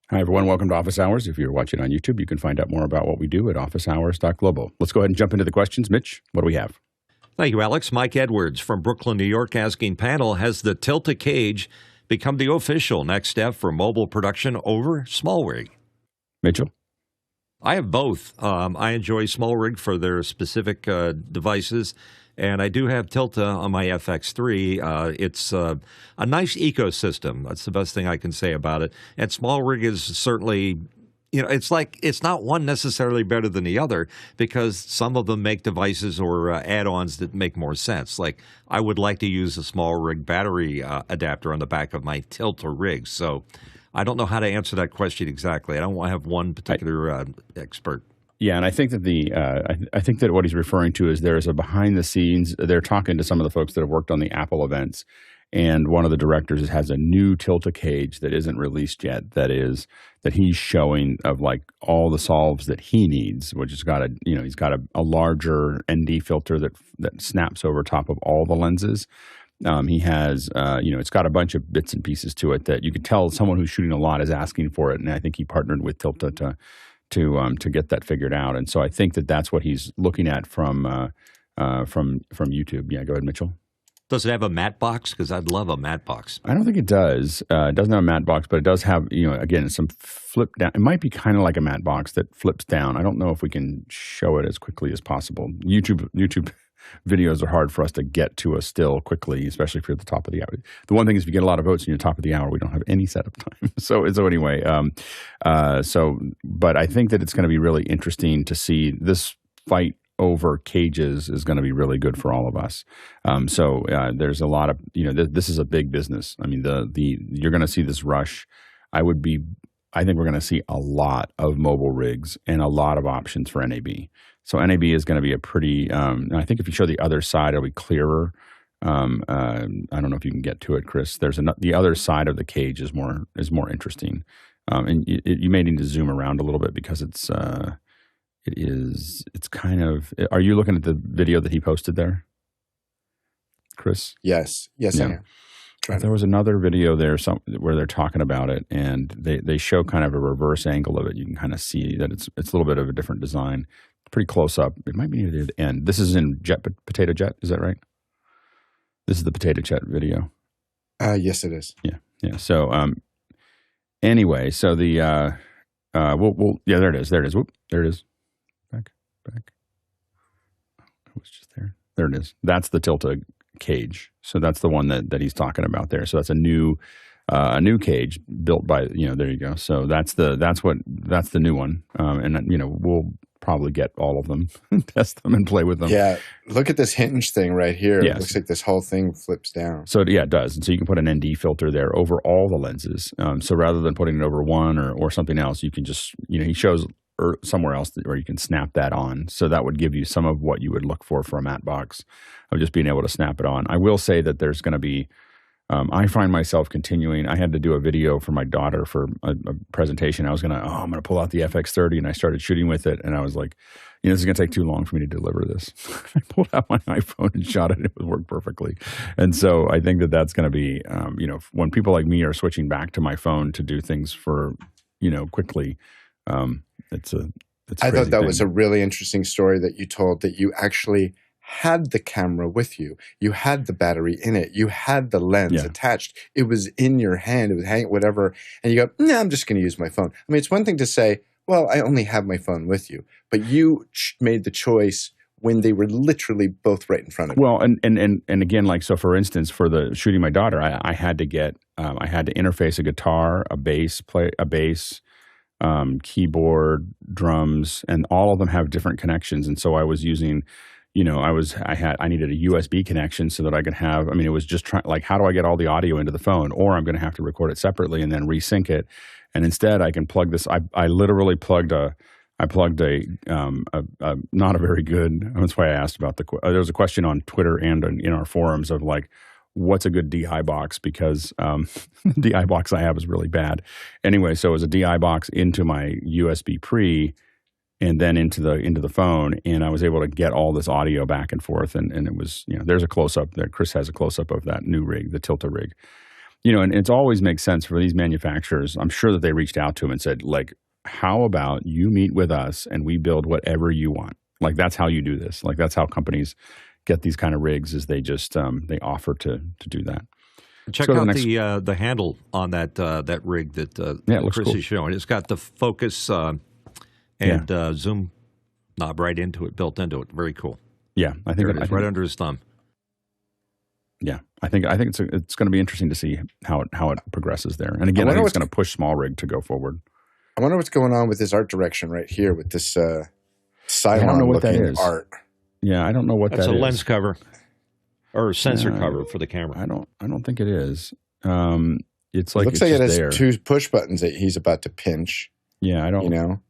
Hi, everyone. Welcome to Office Hours. If you're watching on YouTube, you can find out more about what we do at officehours.global. Let's go ahead and jump into the questions. Mitch, what do we have? Thank you, Alex. Mike Edwards from Brooklyn, New York, asking panel, has the Tilt-A-Cage become the official next step for mobile production over small rig? Mitchell? I have both. I enjoy small rig for their specific devices, and I do have Tilta on my FX3. It's a nice ecosystem. That's the best thing I can say about it. And small rig is certainly, it's not one necessarily better than the other because some of them make devices or add-ons that make more sense. Like I would like to use a small rig battery adapter on the back of my Tilta rig. So I don't know how to answer that question exactly. I don't want to have one particular expert. Yeah, and I think that I think that what he's referring to is there is a behind the scenes. They're talking to some of the folks that have worked on the Apple events, and one of the directors has a new Tilt-A-Cage that isn't released yet. That he's showing of like all the solves that he needs, which has got he's got a larger ND filter that snaps over top of all the lenses. He has, it's got a bunch of bits and pieces to it that you could tell someone who's shooting a lot is asking for it, and I think he partnered with Tilta to get that figured out. And so I think that that's what he's looking at from YouTube. Yeah, go ahead, Mitchell. Does it have a matte box? Because I'd love a matte box. I don't think it does. It doesn't have a matte box, but it does have, again, some flip down. It might be kind of like a matte box that flips down. I don't know if we can show it as quickly as possible. YouTube videos are hard for us to get to a still quickly, especially if you're at the top of the hour. The one thing is if you get a lot of votes and you're top of the hour, we don't have any setup time. So anyway, but I think that it's going to be really interesting to see this fight over cages is going to be really good for all of us. There's a lot of, this is a big business. I mean, you're going to see this rush. I think we're going to see a lot of mobile rigs and a lot of options for NAB. So NAB is going to be a pretty, I think if you show the other side, it'll be clearer. I don't know if you can get to it, Chris. The other side of the cage is more interesting. And you may need to zoom around a little bit because it's kind of, are you looking at the video that he posted there, Chris? Yes, yeah. I am. There was another video there where they're talking about it, and they show kind of a reverse angle of it. You can kind of see that it's a little bit of a different design. Pretty close up. It might be near the end. This is in Potato Jet. Is that right? This is the Potato Jet video. Yes, it is. Yeah. So anyway, so the there it is. Whoop, there it is. Back. It was just there. There it is. That's the Tilt-A-Cage. So that's the one that he's talking about there. So that's a new cage built by, there you go. So that's the new one. And we'll probably get all of them, test them and play with them. Yeah. Look at this hinge thing right here. Yes. It looks like this whole thing flips down. So yeah, it does. And so you can put an ND filter there over all the lenses. So rather than putting it over one or something else, you can just, he shows somewhere else where you can snap that on. So that would give you some of what you would look for a matte box of just being able to snap it on. I will say that there's going to be, I find myself continuing. I had to do a video for my daughter for a presentation. I'm going to pull out the FX30, and I started shooting with it. And I was like, this is going to take too long for me to deliver this. I pulled out my iPhone and shot it. It would work perfectly. And so I think that that's going to be, when people like me are switching back to my phone to do things for, quickly, I thought that was a really interesting story that you told, that you actually had the camera with you. You had the battery in it. You had the lens attached. It was in your hand. It was hanging, whatever. And you go, no, I'm just going to use my phone. I mean, it's one thing to say, well, I only have my phone with you. But you made the choice when they were literally both right in front of you. Well, and again, like, so for instance, for the shooting my daughter, I had to interface a guitar, a bass, keyboard, drums, and all of them have different connections. And so I was using, I needed a USB connection so that I could have, it was just how do I get all the audio into the phone? Or I'm going to have to record it separately and then resync it. And instead I can plug this, I literally plugged a not a very good, that's why I asked about there was a question on Twitter and in our forums of like, what's a good DI box? Because the DI box I have is really bad. Anyway, so it was a DI box into my USB pre and then into the phone, and I was able to get all this audio back and forth, and it was, there's a close-up there. Chris has a close-up of that new rig, the Tilta rig. and it's always makes sense for these manufacturers. I'm sure that they reached out to them and said, like, how about you meet with us and we build whatever you want? Like, that's how you do this. Like, that's how companies get these kind of rigs, is they just they offer to do that. Check out the handle on that rig that Chris is showing. It's got the focus and zoom knob right into it, built into it. Very cool. Yeah, I think it's right under his thumb. Yeah, I think it's going to be interesting to see how it progresses there. And again, I think it's going to push small rig to go forward. I wonder what's going on with this art direction right here with this Cylon-looking art. Yeah, I don't know what that is. That's a lens cover or a sensor cover for the camera. I don't think it is. It's like, it looks like it has two push buttons that he's about to pinch. Yeah, I don't.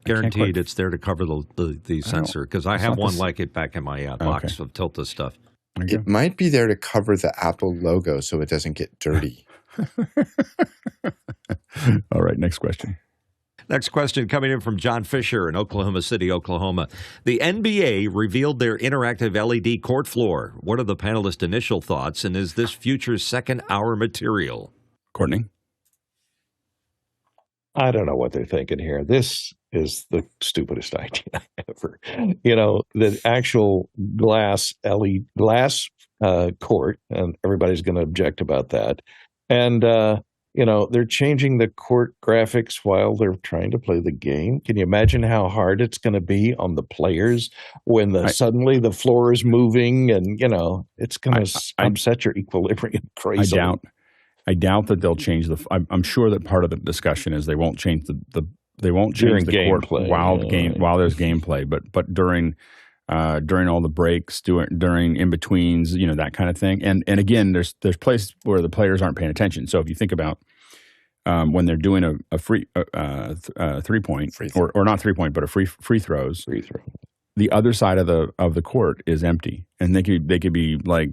Guaranteed it's there to cover the sensor, because I have one like it back in my box of Tilta stuff. It might be there to cover the Apple logo so it doesn't get dirty. All right, next question. Next question coming in from John Fisher in Oklahoma City, Oklahoma. The NBA revealed their interactive LED court floor. What are the panelists' initial thoughts, and is this future second-hour material? Courtney? I don't know what they're thinking here. This is the stupidest idea ever. The actual glass court, and everybody's going to object about that. And, they're changing the court graphics while they're trying to play the game. Can you imagine how hard it's going to be on the players when suddenly the floor is moving and, it's going to upset your equilibrium crazily? I doubt that they'll change I'm sure that part of the discussion is they won't change the court while there's gameplay, but during all the breaks, during in betweens, that kind of thing. And again, there's places where the players aren't paying attention. So if you think about when they're doing a free 3-point or not 3-point, but a free throws, the other side of the court is empty, and they could be like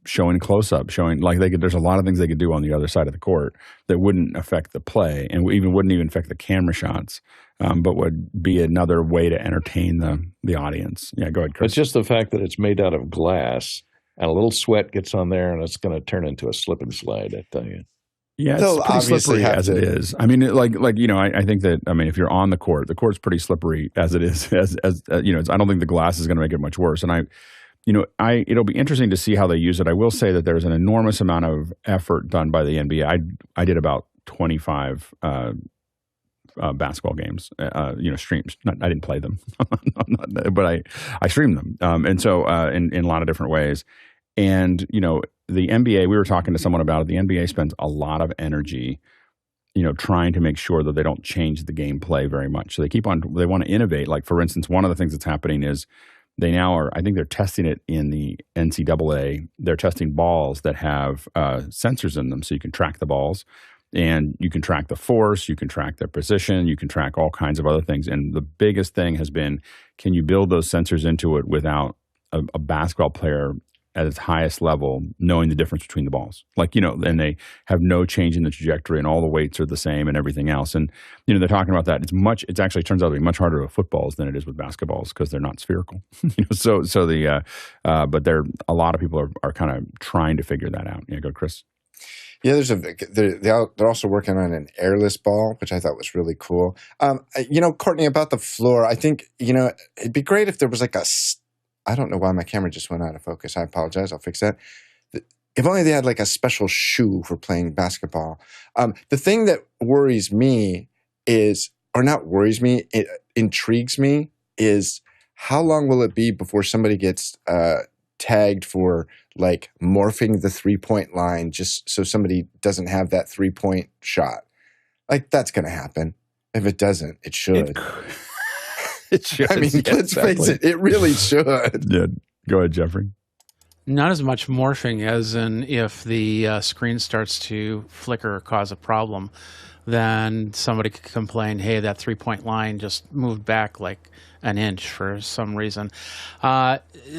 showing close up, showing like there's a lot of things they could do on the other side of the court that wouldn't affect the play, and wouldn't even affect the camera shots, but would be another way to entertain the audience. Yeah, go ahead, Chris. It's just the fact that it's made out of glass, and a little sweat gets on there, and it's going to turn into a slip and slide, I tell you. Yeah, it's pretty slippery as it is. I mean, I think that, if you're on the court's pretty slippery as it is. I don't think the glass is going to make it much worse. And it'll be interesting to see how they use it. I will say that there's an enormous amount of effort done by the NBA. I did about 25 basketball games, streams. I didn't play them, but I streamed them. And so in a lot of different ways. And, the NBA, we were talking to someone about it. The NBA spends a lot of energy, trying to make sure that they don't change the gameplay very much. So they want to innovate. Like, for instance, one of the things that's happening is I think they're testing it in the NCAA. They're testing balls that have sensors in them, so you can track the balls. And you can track the force, you can track their position, you can track all kinds of other things. And the biggest thing has been, can you build those sensors into it without a basketball player at its highest level knowing the difference between the balls? And they have no change in the trajectory, and all the weights are the same and everything else. And, they're talking about that. It actually turns out to be much harder with footballs than it is with basketballs because they're not spherical. But a lot of people are kind of trying to figure that out. Yeah, go Chris. Yeah, they're also working on an airless ball, which I thought was really cool. Courtney, about the floor, I think, it'd be great if there was like I don't know why my camera just went out of focus. I apologize. I'll fix that. If only they had like a special shoe for playing basketball. The thing that worries me it intrigues me, is how long will it be before somebody gets tagged for like morphing the 3-point line just so somebody doesn't have that 3-point shot? Like, that's going to happen. If it doesn't, it should. It should. Let's face it, it really should. Yeah. Go ahead, Jeffrey. Not as much morphing as in if the screen starts to flicker or cause a problem, then somebody could complain, hey, that 3-point line just moved back like an inch for some reason.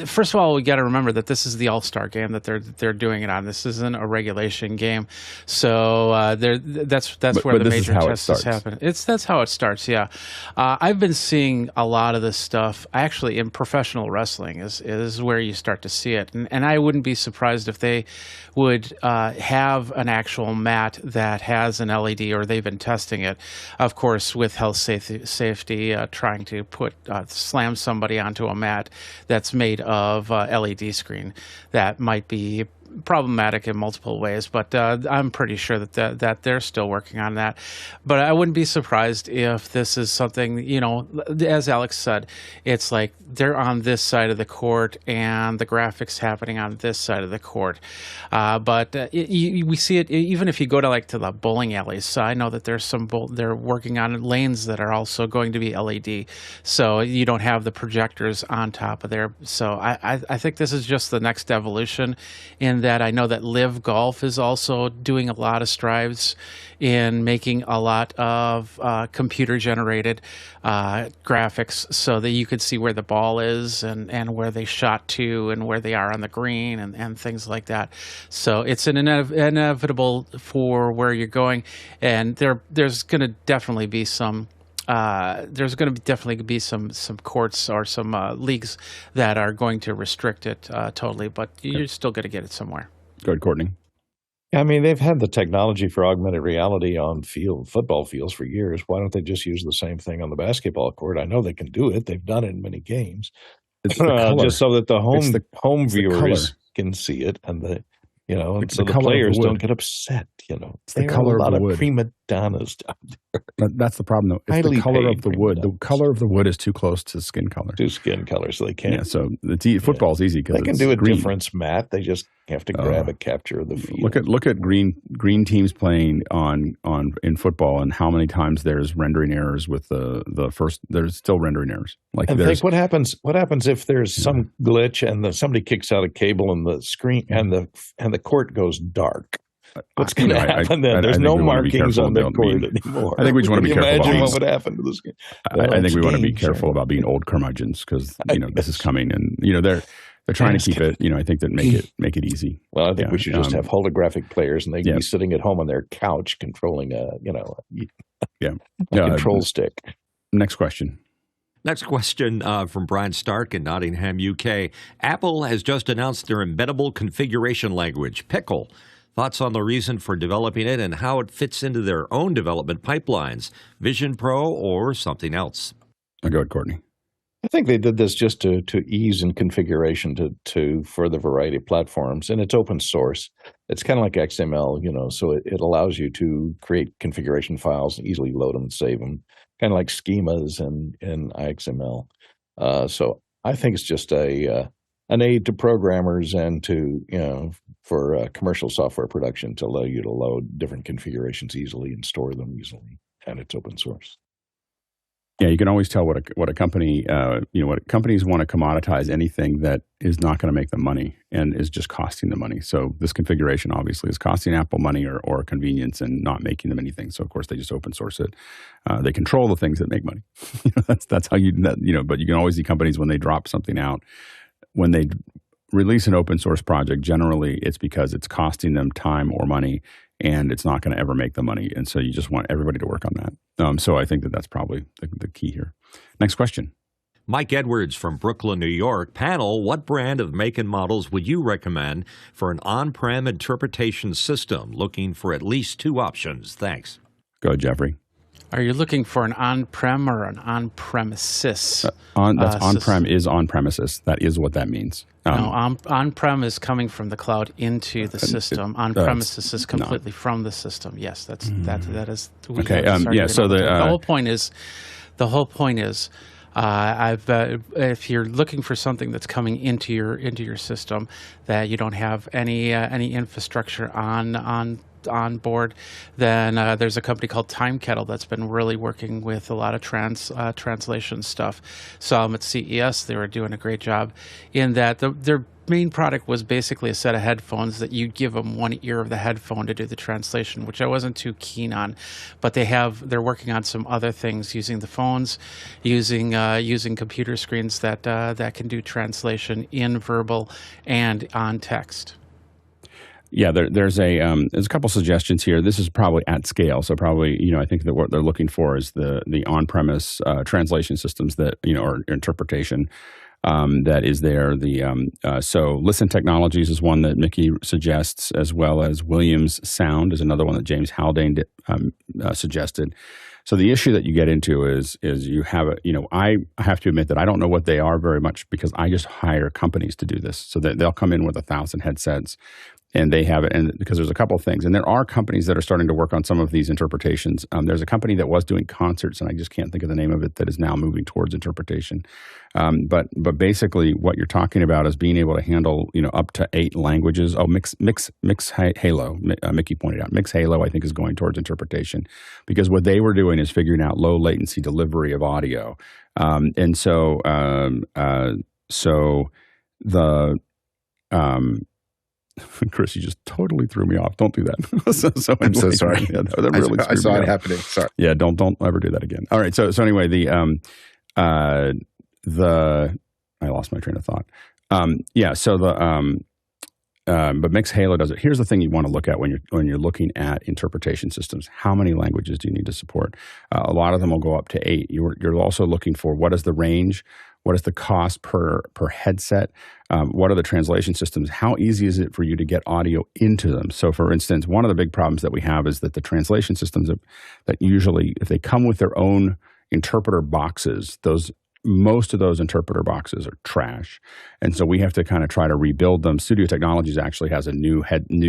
First of all, we got to remember that this is the All-Star game that they're doing it on. This isn't a regulation game, so that's where the major tests happen. That's how it starts. Yeah, I've been seeing a lot of this stuff. Actually, in professional wrestling is where you start to see it, and I wouldn't be surprised if they would have an actual mat that has an LED, or they've been testing it, of course, with health safety, trying to slam somebody onto a mat that's made of LED screen. That might be problematic in multiple ways, but I'm pretty sure that they're still working on that. But I wouldn't be surprised if this is something, as Alex said, it's like they're on this side of the court and the graphics happening on this side of the court. But we see it even if you go to the bowling alleys. So I know that they're working on lanes that are also going to be LED, so you don't have the projectors on top of there. So I think this is just the next evolution in that. I know that Live Golf is also doing a lot of strides in making a lot of computer-generated graphics so that you could see where the ball is and where they shot to and where they are on the green and things like that. So it's an inevitable for where you're going, and there's going to definitely be some some courts or some leagues that are going to restrict it totally, but you're still going to get it somewhere. Go ahead, Courtney. I mean, they've had the technology for augmented reality on football fields for years. Why don't they just use the same thing on the basketball court? I know they can do it. They've done it in many games. It's just so that the home viewers can see it, and the players don't get upset. It's the color of the wood. Prima donnas down there. That's the problem, though. It's the color of the wood. The color of the wood is too close to skin color. To skin color, so they can't. Yeah, so football's easy because they can do a difference mat. They just have to grab a capture of the field. Look at green teams playing in football, and how many times there's rendering errors with the first. There's still rendering errors. And think what happens if there's some glitch and somebody kicks out a cable and the screen and the court goes dark. What's going to happen then? There's no markings on the court anymore. I think we just want to be careful. Imagine what would happen to this game. I think we want to be careful about being old curmudgeons because this is coming, and they're trying to keep it. I think that make it easy. Well, I think we should just have holographic players, and they can be sitting at home on their couch controlling a control stick. Next question. Next question from Brian Stark in Nottingham, UK. Apple has just announced their embeddable configuration language, Pickle. Thoughts on the reason for developing it and how it fits into their own development pipelines, Vision Pro or something else? I'll go ahead, Courtney. I think they did this just to ease in configuration for the variety of platforms, and it's open source. It's kind of like XML, so it allows you to create configuration files and easily load them and save them, kind of like schemas in XML. So I think it's just an aid to programmers and for commercial software production to allow you to load different configurations easily and store them easily, and it's open source. Yeah, you can always tell what a company, what companies want to commoditize anything that is not going to make them money and is just costing them money. So this configuration obviously is costing Apple money or convenience and not making them anything. So of course they just open source it. They control the things that make money. That's how but you can always see companies when they drop something out, when they release an open source project, generally it's because it's costing them time or money and it's not going to ever make the money. And so you just want everybody to work on that. So I think that's probably the key here. Next question. Mike Edwards from Brooklyn, New York. Panel, what brand of make and models would you recommend for an on-prem interpretation system? Looking for at least two options. Thanks. Go ahead, Jeffrey. Are you looking for an on-prem or an on-premises? On-prem is on-premises. That is what that means. No, on-prem is coming from the cloud into the system. On-premises is completely from the system. Yes, that is. Okay. So the whole point is, if you're looking for something that's coming into your system that you don't have any infrastructure on on board. Then there's a company called Time Kettle that's been really working with a lot of translation stuff. Saw them at CES. They were doing a great job in that. Their main product was basically a set of headphones that you give them one ear of the headphone to do the translation, which I wasn't too keen on. But they're working on some other things using the phones, using computer screens that can do translation in verbal and on text. Yeah, there's a couple suggestions here. This is probably at scale, so probably I think that what they're looking for is the on-premise translation systems that or interpretation. That is there. So Listen Technologies is one that Mickey suggests, as well as Williams Sound is another one that James Haldane suggested. So the issue that you get into is you have I have to admit that I don't know what they are very much because I just hire companies to do this. So they'll come in with 1,000 headsets. And they have it, and because there's a couple of things. And there are companies that are starting to work on some of these interpretations. There's a company that was doing concerts, and I just can't think of the name of it, that is now moving towards interpretation. But basically what you're talking about is being able to handle, up to 8 languages. Oh, MixHalo, Mickey pointed out. MixHalo, I think, is going towards interpretation because what they were doing is figuring out low latency delivery of audio. Chris, you just totally threw me off. Don't do that. I'm so sorry. Yeah, that really I saw it happening. Sorry. Yeah, don't ever do that again. All right. So anyway, I lost my train of thought. But MixHalo does it. Here's the thing you want to look at when you're looking at interpretation systems. How many languages do you need to support? A lot of them will go up to 8. You're also looking for what is the range, what is the cost per headset, what are the translation systems, how easy is it for you to get audio into them? So, for instance, one of the big problems that we have is that the translation systems that usually, if they come with their own interpreter boxes, most of those interpreter boxes are trash. And so we have to kind of try to rebuild them. Studio Technologies actually has a new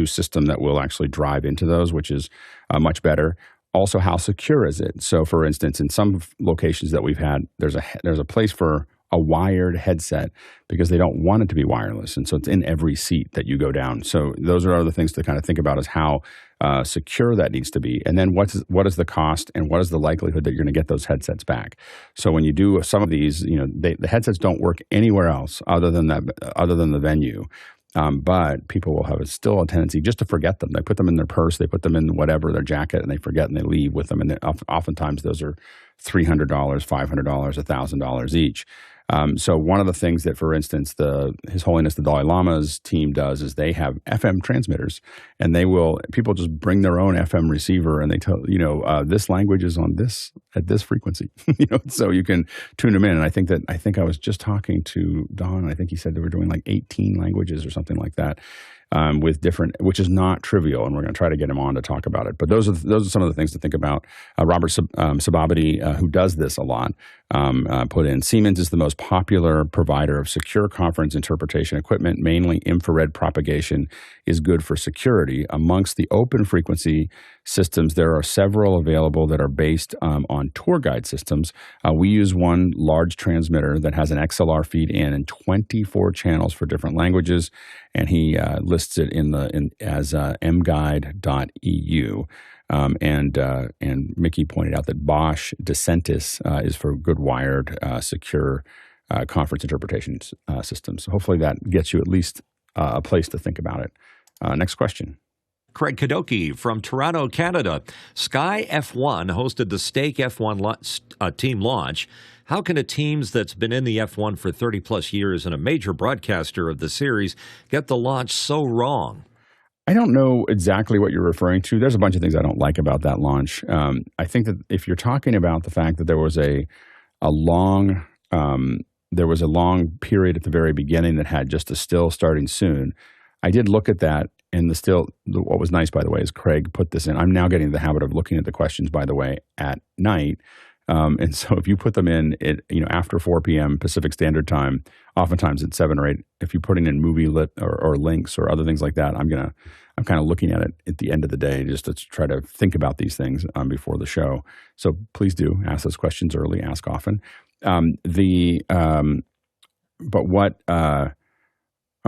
system that will actually drive into those, which is much better. Also, how secure is it? So, for instance, in some locations that we've had, there's a place for a wired headset because they don't want it to be wireless. And so it's in every seat that you go down. So those are other things to kind of think about, is how secure that needs to be. And then what is the cost and what is the likelihood that you're going to get those headsets back? So when you do some of these, the headsets don't work anywhere else other than the venue. But people will have still a tendency just to forget them. They put them in their purse, they put them in whatever, their jacket, and they forget and they leave with them. And oftentimes those are $300, $500, $1,000 each. So one of the things that, for instance, His Holiness the Dalai Lama's team does is they have FM transmitters, and people just bring their own FM receiver, and they tell this language is on at this frequency, so you can tune them in. And I think I was just talking to Don. I think he said they were doing like 18 languages or something like that. With different, which is not trivial, and we're going to try to get him on to talk about it. But those are some of the things to think about. Robert Sababity, who does this a lot, put in, Siemens is the most popular provider of secure conference interpretation equipment. Mainly infrared propagation is good for security. Amongst the open frequency systems, there are several available that are based on tour guide systems. We use one large transmitter that has an XLR feed in and 24 channels for different languages, and he lists it as mguide.eu. And Mickey pointed out that Bosch Decentis is for good wired, secure conference interpretation systems. So hopefully that gets you at least a place to think about it. Next question. Craig Kadoki from Toronto, Canada. Sky F1 hosted the Stake F1 team launch. How can a team that's been in the F1 for 30-plus years and a major broadcaster of the series get the launch so wrong? I don't know exactly what you're referring to. There's a bunch of things I don't like about that launch. I think that if you're talking about the fact that there was a long period at the very beginning that had just a still starting soon, I did look at that. And what was nice, by the way, is Craig put this in. I'm now getting the habit of looking at the questions, by the way, at night. And so if you put them in after 4 p.m. Pacific Standard Time, oftentimes it's 7 or 8. If you're putting in movie lit or links or other things like that, I'm kind of looking at it at the end of the day just to try to think about these things before the show. So please do ask those questions early, ask often.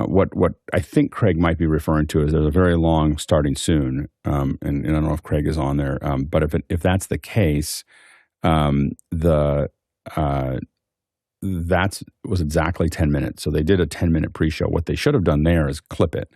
what I think Craig might be referring to is there's a very long starting soon, and I don't know if Craig is on there, but if that's the case, that was exactly 10 minutes. So they did a 10-minute pre-show. What they should have done there is clip it.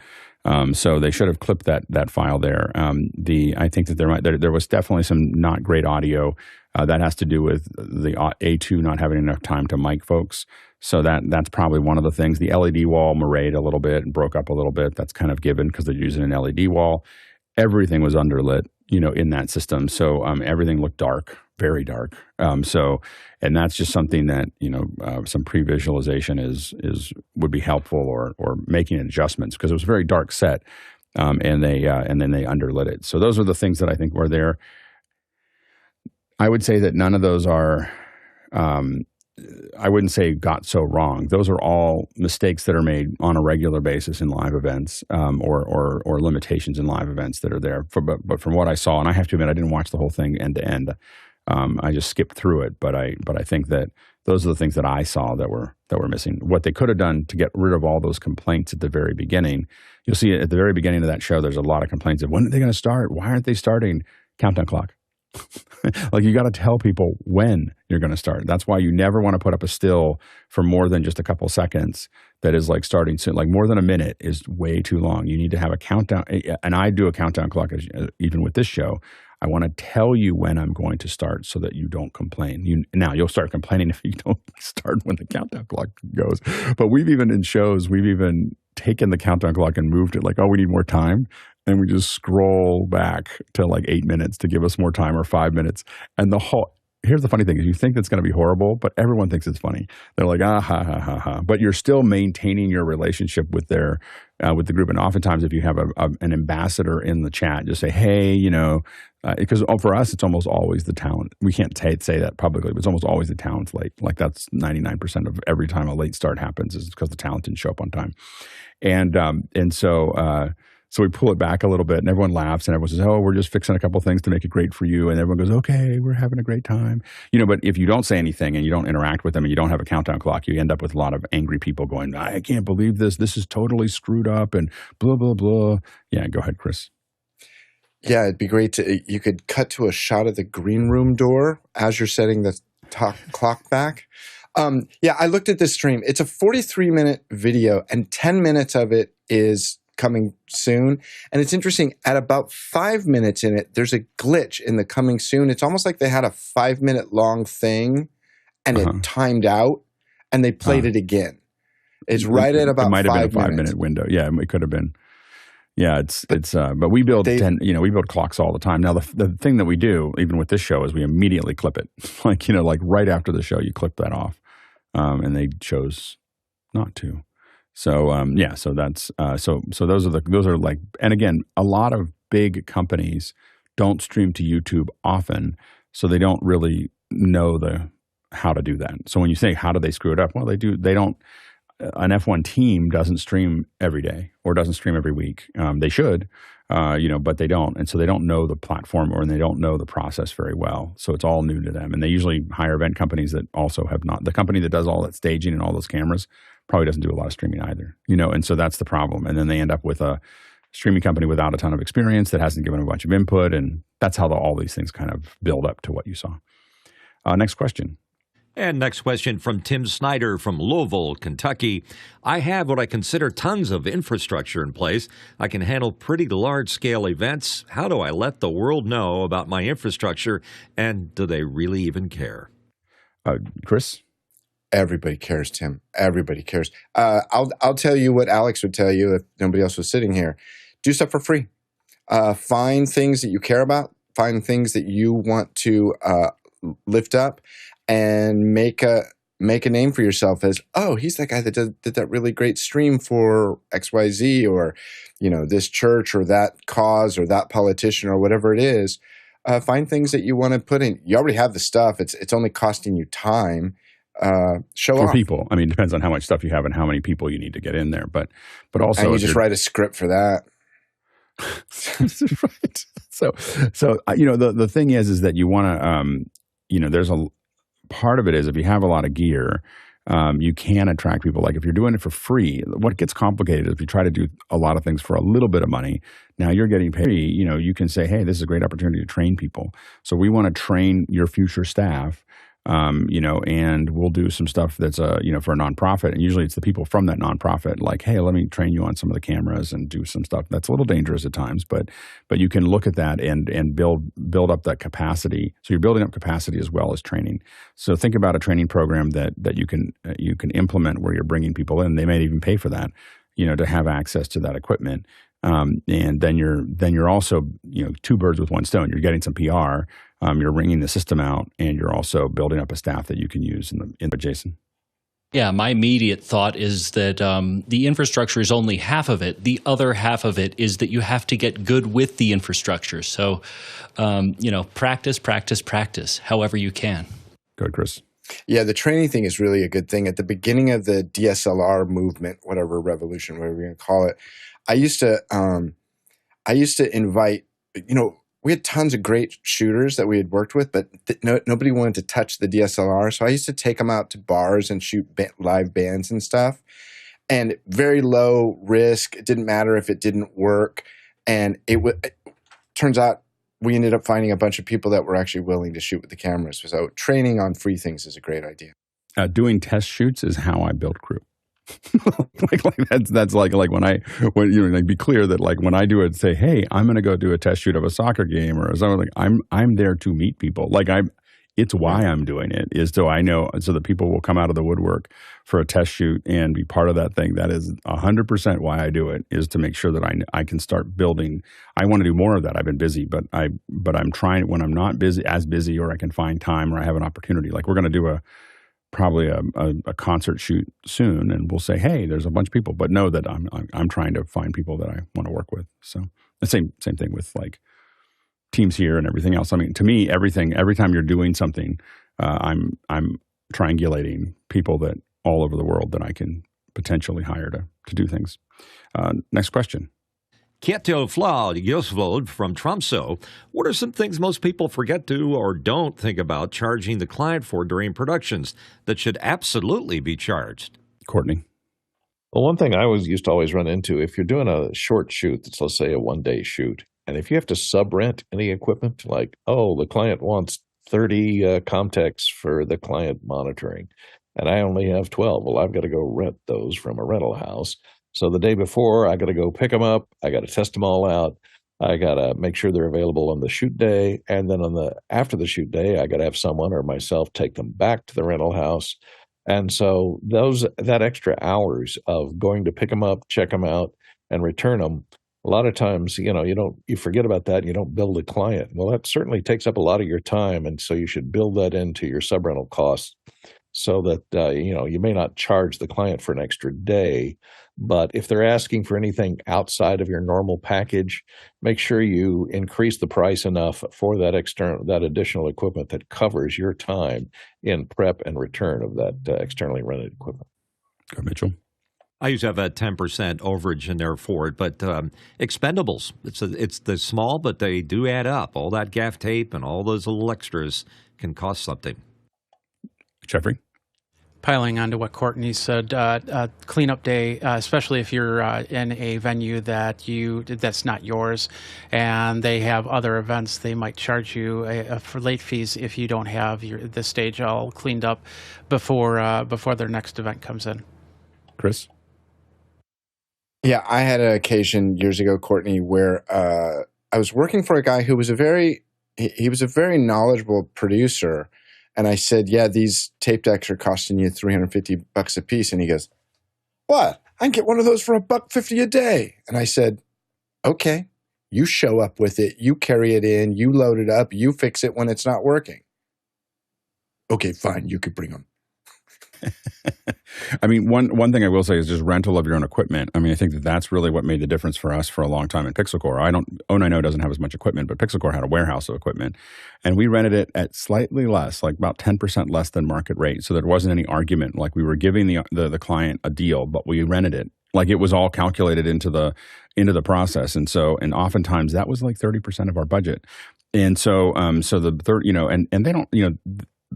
So they should have clipped that file there. I think that there was definitely some not great audio. That has to do with the A2 not having enough time to mic folks. So that's probably one of the things. The LED wall marrayed a little bit and broke up a little bit. That's kind of given because they're using an LED wall. Everything was underlit, in that system. So everything looked dark, very dark. And that's just something that, some pre-visualization would be helpful, or making adjustments, because it was a very dark set. And then they underlit it. So those are the things that I think were there. I would say that none of those are, I wouldn't say got so wrong. Those are all mistakes that are made on a regular basis in live events, or limitations in live events that are there. But from what I saw, and I have to admit, I didn't watch the whole thing end to end. I just skipped through it. But I think that those are the things that I saw that were missing. What they could have done to get rid of all those complaints at the very beginning. You'll see at the very beginning of that show, there's a lot of complaints of when are they going to start? Why aren't they starting? Countdown clock. Like, you got to tell people when you're going to start. That's why you never want to put up a still for more than just a couple seconds that is like starting soon. Like, more than a minute is way too long. You need to have a countdown. And I do a countdown clock even with this show. I want to tell you when I'm going to start so that you don't complain. Now, you'll start complaining if you don't start when the countdown clock goes. But we've even taken the countdown clock and moved it, like, oh, we need more time. And we just scroll back to like 8 minutes to give us more time, or 5 minutes. And here's the funny thing is, you think that's going to be horrible, but everyone thinks it's funny. They're like, ha, ha, ha, ha. But you're still maintaining your relationship with the group. And oftentimes, if you have an ambassador in the chat, just say, hey, because for us, it's almost always the talent. We can't say that publicly, but it's almost always the talent's late. Like, that's 99% of every time a late start happens is because the talent didn't show up on time. So we pull it back a little bit, and everyone laughs, and everyone says, oh, we're just fixing a couple things to make it great for you. And everyone goes, okay, we're having a great time. But if you don't say anything and you don't interact with them and you don't have a countdown clock, you end up with a lot of angry people going, I can't believe this. This is totally screwed up and blah, blah, blah. Yeah, go ahead, Chris. Yeah, it'd be great you could cut to a shot of the green room door as you're setting the clock back. Yeah, I looked at this stream. It's a 43-minute video, and 10 minutes of it is coming soon. And it's interesting, at about 5 minutes in it, there's a glitch in the coming soon. It's almost like they had a 5-minute long thing and it timed out, and they played it again. It's right at about 5 minutes. It might have been a 5-minute window. Yeah, it could have been. Yeah, but we build we build clocks all the time. Now the thing that we do, even with this show, is we immediately clip it. Like right after the show, you clip that off, and they chose not to. So so that's so those are like, and again, a lot of big companies don't stream to YouTube often, so they don't really know how to do that. So when you say how do they screw it up, well, they do. They don't. An F1 team doesn't stream every day or doesn't stream every week. They should, but they don't. And so they don't know the platform, or they don't know the process very well. So it's all new to them. And they usually hire event companies that also have not. The company that does all that staging and all those cameras probably doesn't do a lot of streaming either, and so that's the problem. And then they end up with a streaming company without a ton of experience that hasn't given a bunch of input. And that's how all these things kind of build up to what you saw. Next question. And next question from Tim Snyder from Louisville, Kentucky. I have what I consider tons of infrastructure in place. I can handle pretty large-scale events. How do I let the world know about my infrastructure, and do they really even care? Chris? Everybody cares, Tim. Everybody cares. I'll tell you what Alex would tell you if nobody else was sitting here. Do stuff for free. Find things that you care about. Find things that you want to lift up. And make a name for yourself as, oh, he's that guy that did that really great stream for XYZ, or this church or that cause or that politician or whatever it is. Find things that you want to put in. You already have the stuff. It's only costing you time. Show for off. People. I mean, it depends on how much stuff you have and how many people you need to get in there. But also, and you just write a script for that. Right. So the thing is that you want to there's a part of it is, if you have a lot of gear, you can attract people. Like if you're doing it for free, what gets complicated is if you try to do a lot of things for a little bit of money, now you're getting paid. You can say, hey, this is a great opportunity to train people. So we want to train your future staff, and we'll do some stuff that's, for a nonprofit. And usually it's the people from that nonprofit, like, hey, let me train you on some of the cameras and do some stuff. That's a little dangerous at times, but you can look at that and build up that capacity. So you're building up capacity as well as training. So think about a training program that you can implement where you're bringing people in. They may even pay for that, to have access to that equipment. And then you're also, two birds with one stone. You're getting some PR. You're wringing the system out, and you're also building up a staff that you can use in the Jason. Yeah, my immediate thought is that the infrastructure is only half of it. The other half of it is that you have to get good with the infrastructure. So, practice, however you can. Good, Chris. Yeah, the training thing is really a good thing. At the beginning of the DSLR movement, whatever revolution, whatever you're going to call it, I used to invite, we had tons of great shooters that we had worked with, but nobody wanted to touch the DSLR. So I used to take them out to bars and shoot live bands and stuff. And very low risk. It didn't matter if it didn't work. And it turns out we ended up finding a bunch of people that were actually willing to shoot with the cameras. So training on free things is a great idea. Doing test shoots is how I build crew. that's like when be clear that like when I do it, say, hey, I'm going to go do a test shoot of a soccer game or something. Like I'm there to meet people. It's why I'm doing it is so I know, so that people will come out of the woodwork for a test shoot and be part of that thing. That is 100% why I do it, is to make sure that I can start building. I want to do more of that. I've been busy, but I'm trying when I'm not busy, or I can find time, or I have an opportunity. Like we're going to do probably a concert shoot soon, and we'll say, hey, there's a bunch of people, but know that I'm trying to find people that I want to work with. So the same thing with like teams here and everything else. I mean, to me, every time you're doing something, I'm triangulating people that all over the world that I can potentially hire to do things. Next question. Keto Flawed Yosvod from Tromsø. What are some things most people forget to or don't think about charging the client for during productions that should absolutely be charged? Courtney. Well, one thing I used to always run into, if you're doing a short shoot, that's let's say a one-day shoot, and if you have to sub-rent any equipment, like, the client wants 30 Comtex for the client monitoring, and I only have 12. Well, I've got to go rent those from a rental house. So the day before, I got to go pick them up. I got to test them all out. I got to make sure they're available on the shoot day. And then after the shoot day, I got to have someone or myself take them back to the rental house. And so that extra hours of going to pick them up, check them out, and return them, a lot of times, you forget about that and you don't bill the client. Well, that certainly takes up a lot of your time. And so you should build that into your sub-rental costs so that, you may not charge the client for an extra day. But if they're asking for anything outside of your normal package, make sure you increase the price enough for that additional equipment that covers your time in prep and return of that externally rented equipment. Go, Mitchell. I used to have a 10% overage in there for it, but expendables, it's the small, but they do add up. All that gaff tape and all those little extras can cost something. Jeffrey? Piling onto what Courtney said, cleanup day, especially if you're in a venue that's not yours, and they have other events, they might charge you for late fees if you don't have the stage all cleaned up before their next event comes in. Chris? Yeah, I had an occasion years ago, Courtney, where I was working for a guy who was a very knowledgeable producer. And I said, yeah, these tape decks are costing you $350 a piece. And he goes, what? I can get one of those for $150 a day. And I said, okay, you show up with it, you carry it in, you load it up, you fix it when it's not working. Okay, fine, you could bring them. I mean, one thing I will say is just rental of your own equipment. I mean, I think that's really what made the difference for us for a long time in PixelCore. 090 doesn't have as much equipment, but PixelCore had a warehouse of equipment, and we rented it at slightly less, like about 10% less than market rate. So there wasn't any argument. Like we were giving the client a deal, but we rented it. Like it was all calculated into the process, and oftentimes that was like 30% of our budget. And so the third, and they don't,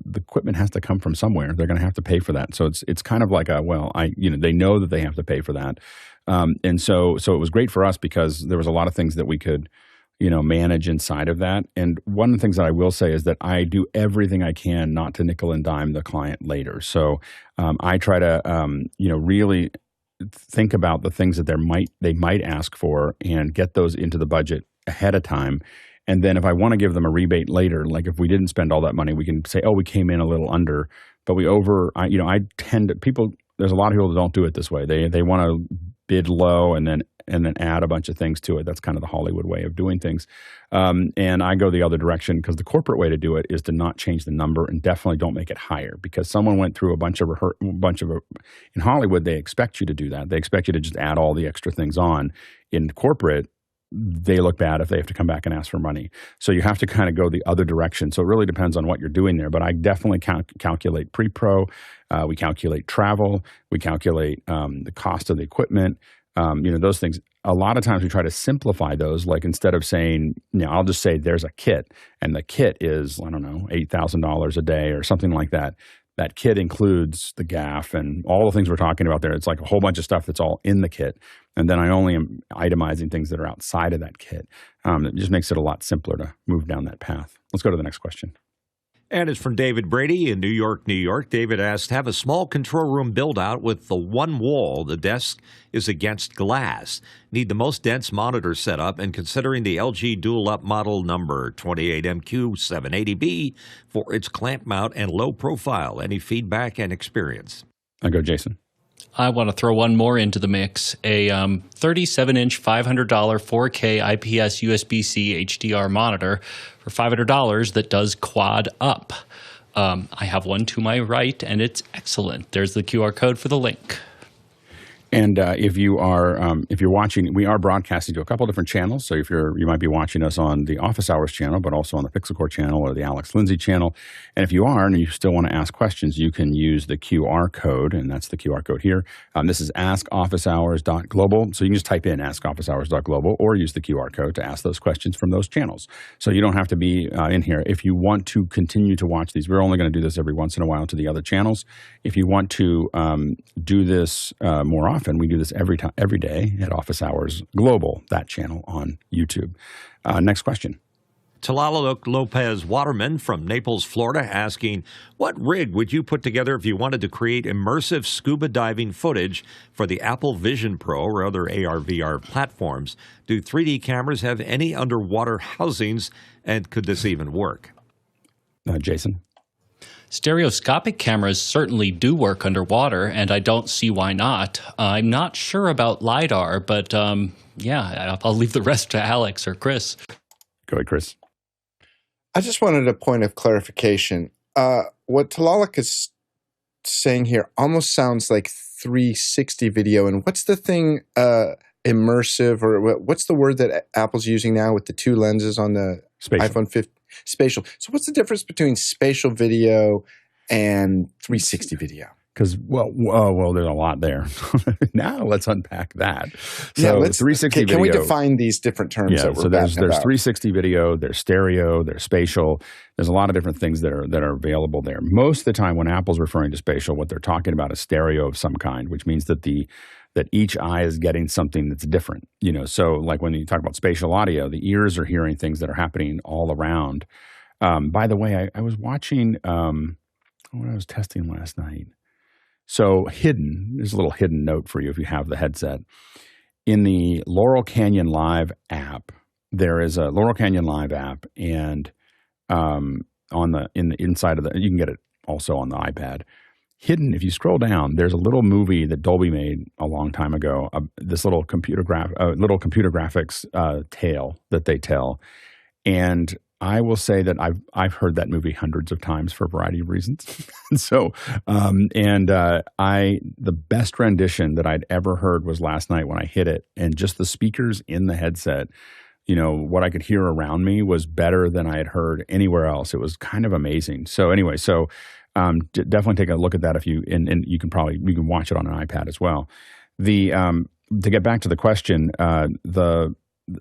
the equipment has to come from somewhere. They're going to have to pay for that. So it's kind of like they know that they have to pay for that. And so it was great for us because there was a lot of things that we could, manage inside of that. And one of the things that I will say is that I do everything I can not to nickel and dime the client later. So I try to, really think about the things that they might ask for and get those into the budget ahead of time. And then if I want to give them a rebate later, like if we didn't spend all that money, we can say, we came in a little under, but I tend to, there's a lot of people that don't do it this way. They want to bid low and then add a bunch of things to it. That's kind of the Hollywood way of doing things. And I go the other direction because the corporate way to do it is to not change the number and definitely don't make it higher because someone went through a bunch of in Hollywood, they expect you to do that. They expect you to just add all the extra things on. In corporate, they look bad if they have to come back and ask for money. So you have to kind of go the other direction. So it really depends on what you're doing there. But I definitely calculate pre-pro. We calculate travel. We calculate the cost of the equipment. Those things. A lot of times we try to simplify those. Like instead of saying, I'll just say there's a kit, and the kit is, I don't know, $8,000 a day or something like that. That kit includes the gaff and all the things we're talking about there. It's like a whole bunch of stuff that's all in the kit. And then I only am itemizing things that are outside of that kit. It just makes it a lot simpler to move down that path. Let's go to the next question. And it's from David Brady in New York, New York. David asked, have a small control room build out with the one wall. The desk is against glass. Need the most dense monitor setup, and considering the LG dual up model number 28MQ780B for its clamp mount and low profile. Any feedback and experience? I'll go Jason. I want to throw one more into the mix, a 37-inch $500 4K IPS USB-C HDR monitor for $500 that does quad up. I have one to my right, and it's excellent. There's the QR code for the link. And if you're watching, we are broadcasting to a couple different channels. So you might be watching us on the Office Hours channel, but also on the Pixel Core channel or the Alex Lindsay channel. And if you are and you still want to ask questions, you can use the QR code, and that's the QR code here. This is askofficehours.global. So you can just type in askofficehours.global or use the QR code to ask those questions from those channels. So you don't have to be in here. If you want to continue to watch these, we're only going to do this every once in a while to the other channels. If you want to do this more often, we do this every day at Office Hours Global, that channel on YouTube. Next question. Talala Lopez Waterman from Naples, Florida, asking, what rig would you put together if you wanted to create immersive scuba diving footage for the Apple Vision Pro or other AR/VR platforms? Do 3D cameras have any underwater housings, and could this even work? Jason? Stereoscopic cameras certainly do work underwater, and I don't see why not. I'm not sure about LiDAR, but I'll leave the rest to Alex or Chris. Go ahead, Chris. I just wanted a point of clarification. What Talalik is saying here almost sounds like 360 video. And what's the thing, immersive, or what's the word that Apple's using now with the two lenses on the Spatial. iPhone 15? Spatial. So what's the difference between spatial video and 360 video? Because, well, there's a lot there. Now let's unpack that. So let's 360 video. Can we define these different terms that we're so there's about? 360 video, there's stereo, there's spatial. There's a lot of different things that are available there. Most of the time when Apple's referring to spatial, what they're talking about is stereo of some kind, which means that that each eye is getting something that's different. So like when you talk about spatial audio, the ears are hearing things that are happening all around. By the way, I was watching what I was testing last night. So there's a little hidden note for you if you have the headset. In the Laurel Canyon Live app, there is a Laurel Canyon Live app, and in the inside of you can get it also on the iPad. Hidden, if you scroll down, there's a little movie that Dolby made a long time ago. This little computer graphics tale that they tell, and I will say that I've heard that movie hundreds of times for a variety of reasons. So, the best rendition that I'd ever heard was last night when I hit it, and just the speakers in the headset, what I could hear around me was better than I had heard anywhere else. It was kind of amazing. So anyway, definitely take a look at that you can watch it on an iPad as well. To get back to the question,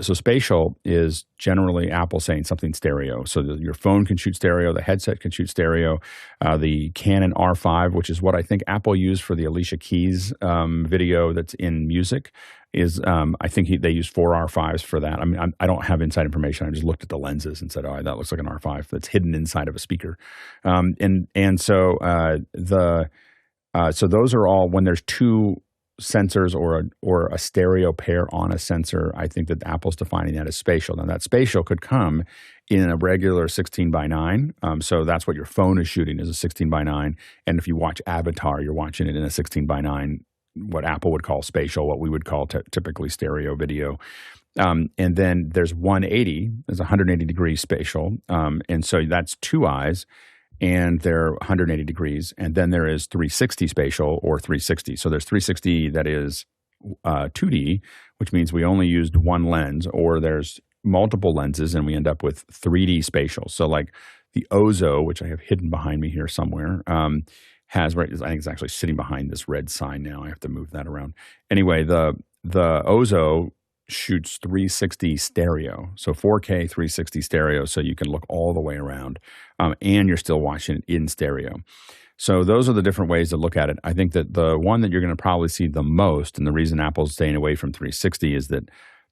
so Spatial is generally Apple saying something stereo. So your phone can shoot stereo, the headset can shoot stereo. The Canon R5, which is what I think Apple used for the Alicia Keys video that's in music, is I think they use 4 R5s for that. I mean, I don't have inside information. I just looked at the lenses and said, oh, that looks like an R5 that's hidden inside of a speaker. So those are all, when there's two sensors or a stereo pair on a sensor, I think that Apple's defining that as spatial. Now, that spatial could come in a regular 16:9. So that's what your phone is shooting, is a 16:9. And if you watch Avatar, you're watching it in a 16:9, what Apple would call spatial, what we would call typically stereo video. And then there's 180, there's 180 degree spatial. And so that's two eyes, and they're 180 degrees. And then there is 360 spatial or 360. So there's 360 that is 2D, which means we only used one lens, or there's multiple lenses and we end up with 3D spatial. So like the Ozo, which I have hidden behind me here somewhere, has, I think it's actually sitting behind this red sign now. I have to move that around. Anyway, the Ozo shoots 360 stereo, so 4K 360 stereo, so you can look all the way around, and you're still watching it in stereo. So those are the different ways to look at it. I think that the one that you're going to probably see the most, and the reason Apple's staying away from 360 is that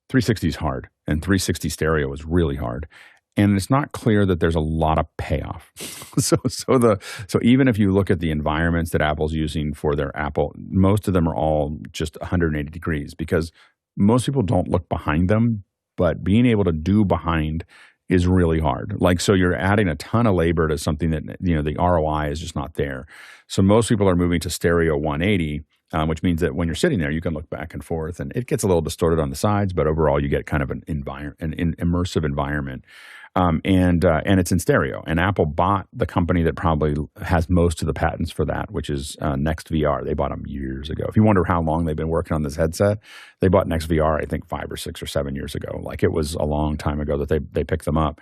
360 is hard, and 360 stereo is really hard. And it's not clear that there's a lot of payoff. So even if you look at the environments that Apple's using for their Apple, most of them are all just 180 degrees, because most people don't look behind them, but being able to do behind is really hard. Like, so you're adding a ton of labor to something that, the ROI is just not there. So most people are moving to stereo 180, which means that when you're sitting there, you can look back and forth, and it gets a little distorted on the sides, but overall you get kind of an immersive environment. And it's in stereo. And Apple bought the company that probably has most of the patents for that, which is NextVR. They bought them years ago. If you wonder how long they've been working on this headset, they bought NextVR, I think 5 or 6 or 7 years ago. Like, it was a long time ago that they picked them up.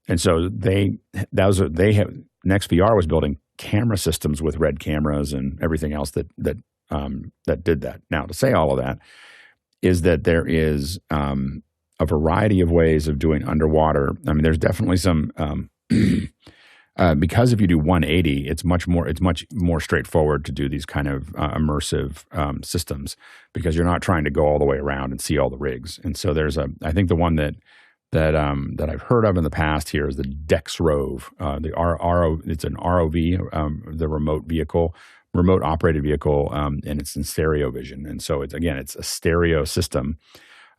And so NextVR was building camera systems with Red cameras and everything else that did that. Now, to say all of that is that there is a variety of ways of doing underwater. I mean, there's definitely some because if you do 180, it's much more straightforward to do these kind of immersive systems, because you're not trying to go all the way around and see all the rigs. And so I think the one that I've heard of in the past here is the Dex Rove. It's an ROV, the remote operated vehicle, and it's in stereo vision. And so it's a stereo system.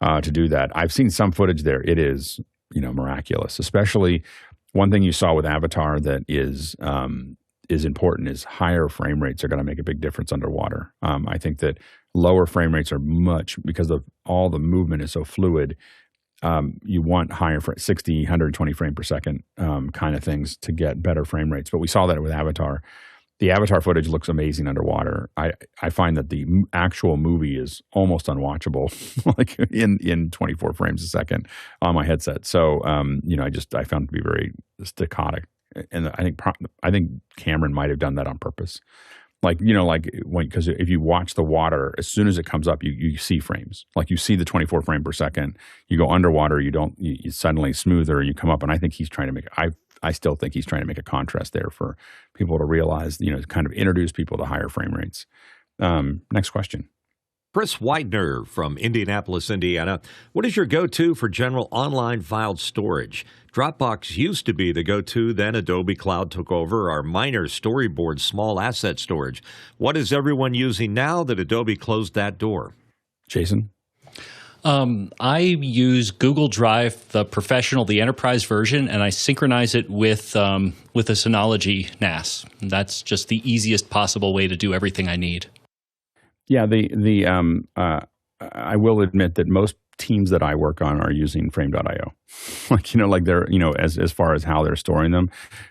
To do that. I've seen some footage there. It is, miraculous. Especially one thing you saw with Avatar that is important is higher frame rates are going to make a big difference underwater. I think that lower frame rates are because of all the movement is so fluid. You want higher 60, 120 frame per second kind of things to get better frame rates. But we saw that with Avatar. The Avatar footage looks amazing underwater. I find that the actual movie is almost unwatchable, like in 24 frames a second on my headset. So, I found it to be very staccato, and I think Cameron might have done that on purpose. Because if you watch the water, as soon as it comes up, you see frames. Like, you see the 24 frame per second. You go underwater, you suddenly smoother, and you come up. And I think he's trying to make. I still think he's trying to make a contrast there for people to realize, kind of introduce people to higher frame rates. Next question. Chris Widener from Indianapolis, Indiana. What is your go-to for general online file storage? Dropbox used to be the go-to, then Adobe Cloud took over our minor storyboard small asset storage. What is everyone using now that Adobe closed that door? Jason? I use Google Drive, the professional, the enterprise version, and I synchronize it with a Synology NAS. And that's just the easiest possible way to do everything I need. Yeah, I will admit that most teams that I work on are using Frame.io. They're, as far as how they're storing them.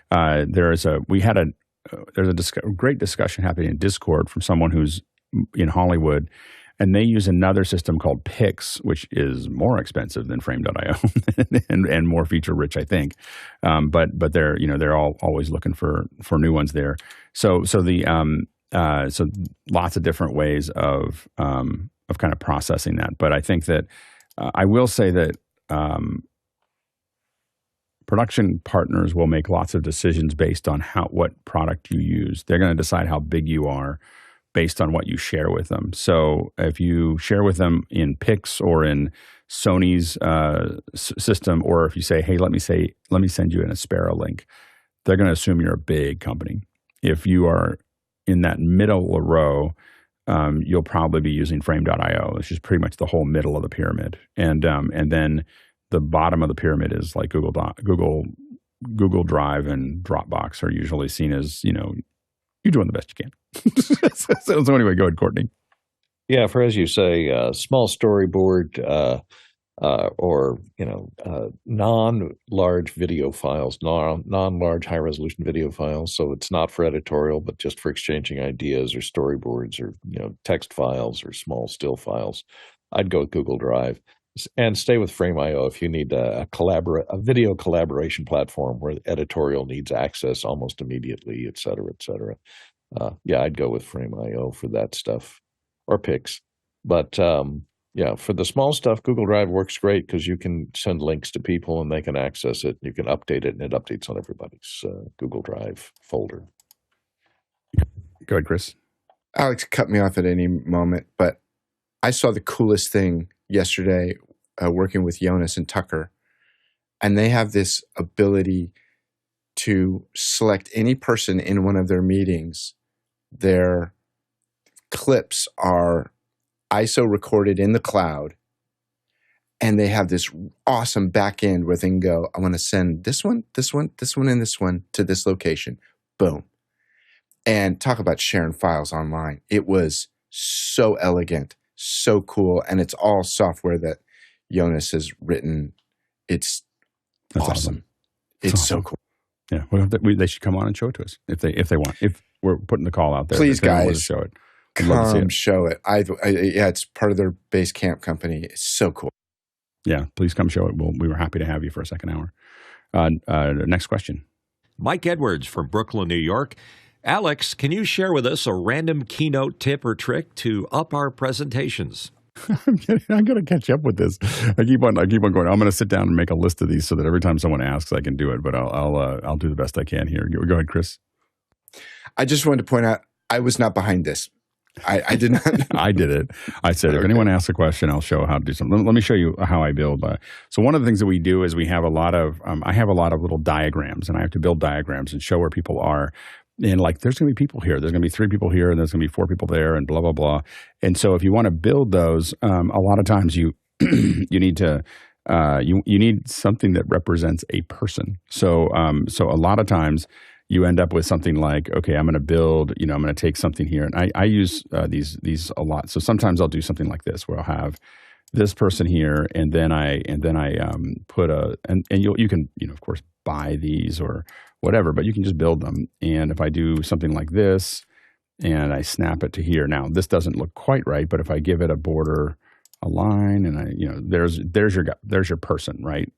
There's a great discussion happening in Discord from someone who's in Hollywood. And they use another system called Pix, which is more expensive than Frame.io and more feature rich, I think. But they're all always looking for new ones there. So lots of different ways of kind of processing that. But I think that I will say that production partners will make lots of decisions based on what product you use. They're going to decide how big you are based on what you share with them. So if you share with them in Pix or in Sony's system, or if you say, hey, let me send you an Aspera link, they're going to assume you're a big company. If you are in that middle row, you'll probably be using frame.io, which is pretty much the whole middle of the pyramid. And then the bottom of the pyramid is like Google Drive and Dropbox are usually seen as, you're doing the best you can. So anyway, go ahead, Courtney. Yeah, for as you say, small storyboard or non-large video files, non-large high-resolution video files. So it's not for editorial, but just for exchanging ideas or storyboards or text files or small still files. I'd go with Google Drive. And stay with Frame.io if you need a video collaboration platform where editorial needs access almost immediately, et cetera, et cetera. I'd go with Frame.io for that stuff, or Pix. But for the small stuff, Google Drive works great because you can send links to people and they can access it. You can update it, and it updates on everybody's Google Drive folder. Go ahead, Chris. Alex cut me off at any moment, but I saw the coolest thing yesterday working with Jonas and Tucker, and they have this ability to select any person in one of their meetings. Their clips are ISO recorded in the cloud, and they have this awesome back end where they can go, I want to send this one, this one, this one, and this one to this location. Boom. And talk about sharing files online. It was so elegant, so cool, and it's all software that Jonas has written. That's awesome. It's awesome. So cool. Yeah, they should come on and show it to us if they want. If we're putting the call out there, please, guys, show it. Come show it. It's part of their base camp company. It's so cool. Yeah, please come show it. We were happy to have you for a second hour. Next question. Mike Edwards from Brooklyn, New York. Alex, can you share with us a random keynote tip or trick to up our presentations? I'm going to catch up with this. I keep on going. I'm going to sit down and make a list of these so that every time someone asks, I can do it. But I'll do the best I can here. Go ahead, Chris. I just wanted to point out I was not behind this. I did not. I did it. I said, if anyone asks a question, I'll show how to do something. Let me show you how I build. So one of the things that we do is we have a lot of, I have a lot of little diagrams, and I have to build diagrams and show where people are. And like, there's going to be people here. There's going to be 3 people here, and there's going to be 4 people there, and blah, blah, blah. And so if you want to build those, a lot of times you need to, you need something that represents a person. So a lot of times you end up with something like, okay, I'm going to build, I'm going to take something here. And I use these a lot. So sometimes I'll do something like this where I'll have this person here, and then I put and you can, of course, buy these or whatever, but you can just build them. And if I do something like this and I snap it to here, now this doesn't look quite right, but if I give it a border, a line, and there's your person, right?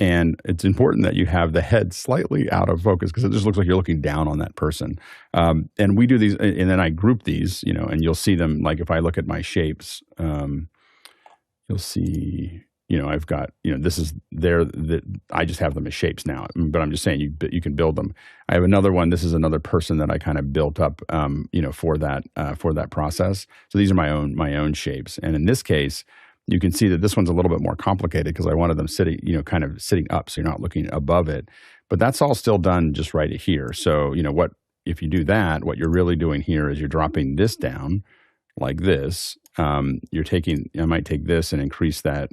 And it's important that you have the head slightly out of focus because it just looks like you're looking down on that person. And we do these, and then I group these, and you'll see them. Like if I look at my shapes, you'll see, I've got, this is there. I just have them as shapes now, but I'm just saying you can build them. I have another one. This is another person that I kind of built up, for that process. So these are my own shapes. And in this case, you can see that this one's a little bit more complicated because I wanted them sitting, kind of sitting up, so you're not looking above it. But that's all still done just right here. So, if you do that, what you're really doing here is you're dropping this down like this. I might take this and increase that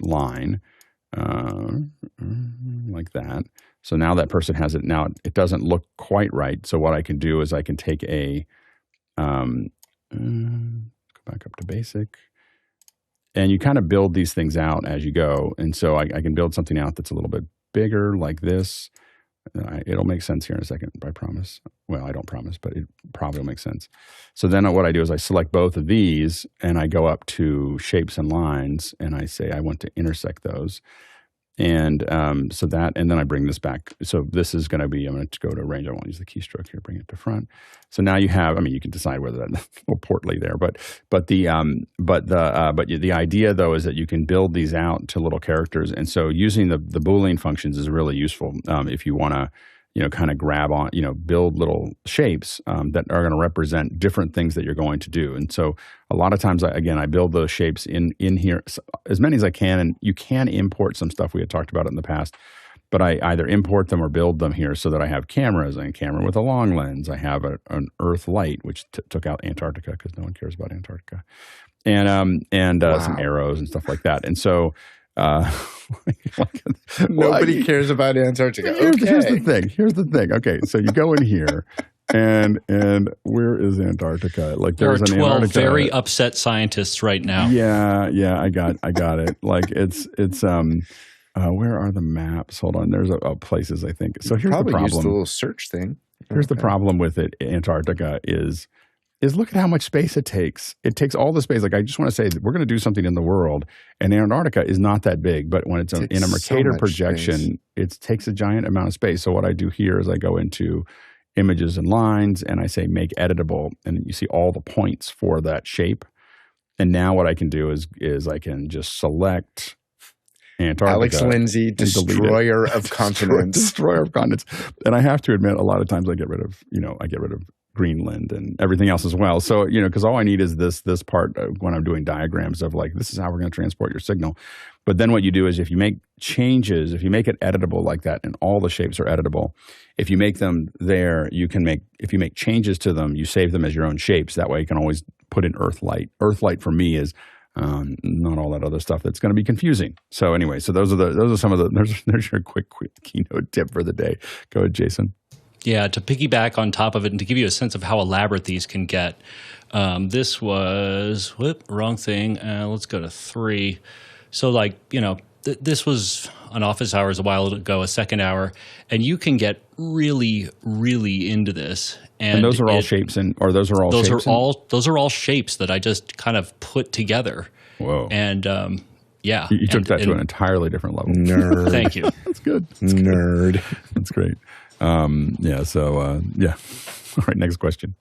line like that. So now that person has it. Now it doesn't look quite right. So what I can do is I can take go back up to basic. And you kind of build these things out as you go. And so I can build something out that's a little bit bigger like this. It'll make sense here in a second, I promise. Well, I don't promise, but it probably will make sense. So then what I do is I select both of these and I go up to shapes and lines and I say I want to intersect those. And so that, and then I bring this back. So this is going to be, I'm going to go to range. I won't use the keystroke here, bring it to front. So now you have, I mean, you can decide whether that's a little portly there, but the idea though is that you can build these out to little characters. And so using the Boolean functions is really useful if you want to, kind of grab on, build little shapes that are going to represent different things that you're going to do. And so a lot of times, I build those shapes in here, as many as I can. And you can import some stuff. We had talked about it in the past, but I either import them or build them here so that I have cameras and a camera with a long lens. I have an Earth light, which took out Antarctica because no one cares about Antarctica, and some arrows and stuff like that. And so, nobody cares about Antarctica. Here's the thing. Okay, so you go in here, and where is Antarctica? Like there are 12 Antarctica. Very upset scientists right now. Yeah, I got it. Like it's where are the maps? Hold on, there's places I think. So here's the problem. Use the little search thing. Here's the problem with it. Antarctica is look at how much space it takes. It takes all the space. Like I just want to say that we're going to do something in the world, and Antarctica is not that big, but when it's in a Mercator projection, it takes a giant amount of space. So what I do here is I go into images and lines, and I say make editable, and you see all the points for that shape. And now what I can do is I can just select Antarctica. Alex Lindsay, destroyer of continents. Destroyer of continents. And I have to admit, a lot of times I get rid of Greenland and everything else as well. So, because all I need is this part when I'm doing diagrams of like, this is how we're going to transport your signal. But then what you do is if you make changes, if you make it editable like that, and all the shapes are editable, if you make them there, if you make changes to them, you save them as your own shapes. That way you can always put in Earth light. Earth light for me is not all that other stuff that's going to be confusing. So anyway, so those are some of there's your quick keynote tip for the day. Go ahead, Jason. Yeah, to piggyback on top of it and to give you a sense of how elaborate these can get, this was, wrong thing. Let's go to 3. So this was on office hours a while ago, a second hour, and you can get really, really into this. And those are all shapes, those are all shapes that I just kind of put together. Whoa! And yeah, you took that to an entirely different level. Nerd. Thank you. That's good. Nerd. That's great. Yeah. So yeah. All right. Next question.